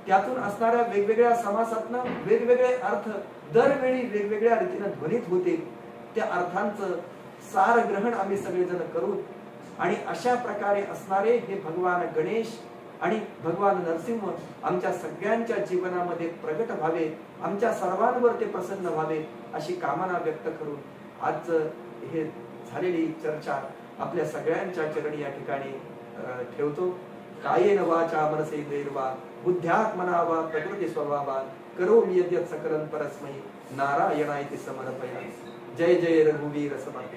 त्यातून असणाऱ्या वेगवेगळ्या समासातनं वेगवेगळे अर्थ दरवेळी वेगवेगळ्या रीतीने ध्वनित होतील. त्या अर्थांचं सार ग्रहण आम्ही सगळेजण करू. आणि अशा प्रकारे असणारे हे भगवान गणेश आणि भगवान नरसिंह आमच्या सगळ्यांच्या जीवनामध्ये प्रगट व्हावे, आमच्या सर्वांवर ते प्रसन्न व्हावे, अशी कामना व्यक्त करून आज हे झालेली चर्चा आपल्या सगळ्यांच्या चरणी या ठिकाणी ठेवतो. कायेन वाचा मनसेंद्रियर्वा बुद्ध्यात्मना वा प्रकृती स्वभावात करोमि यद्यत् सकलं परस्मै नारायणाय ते समर्पयामि. जय जय रघुवीर समर्थ.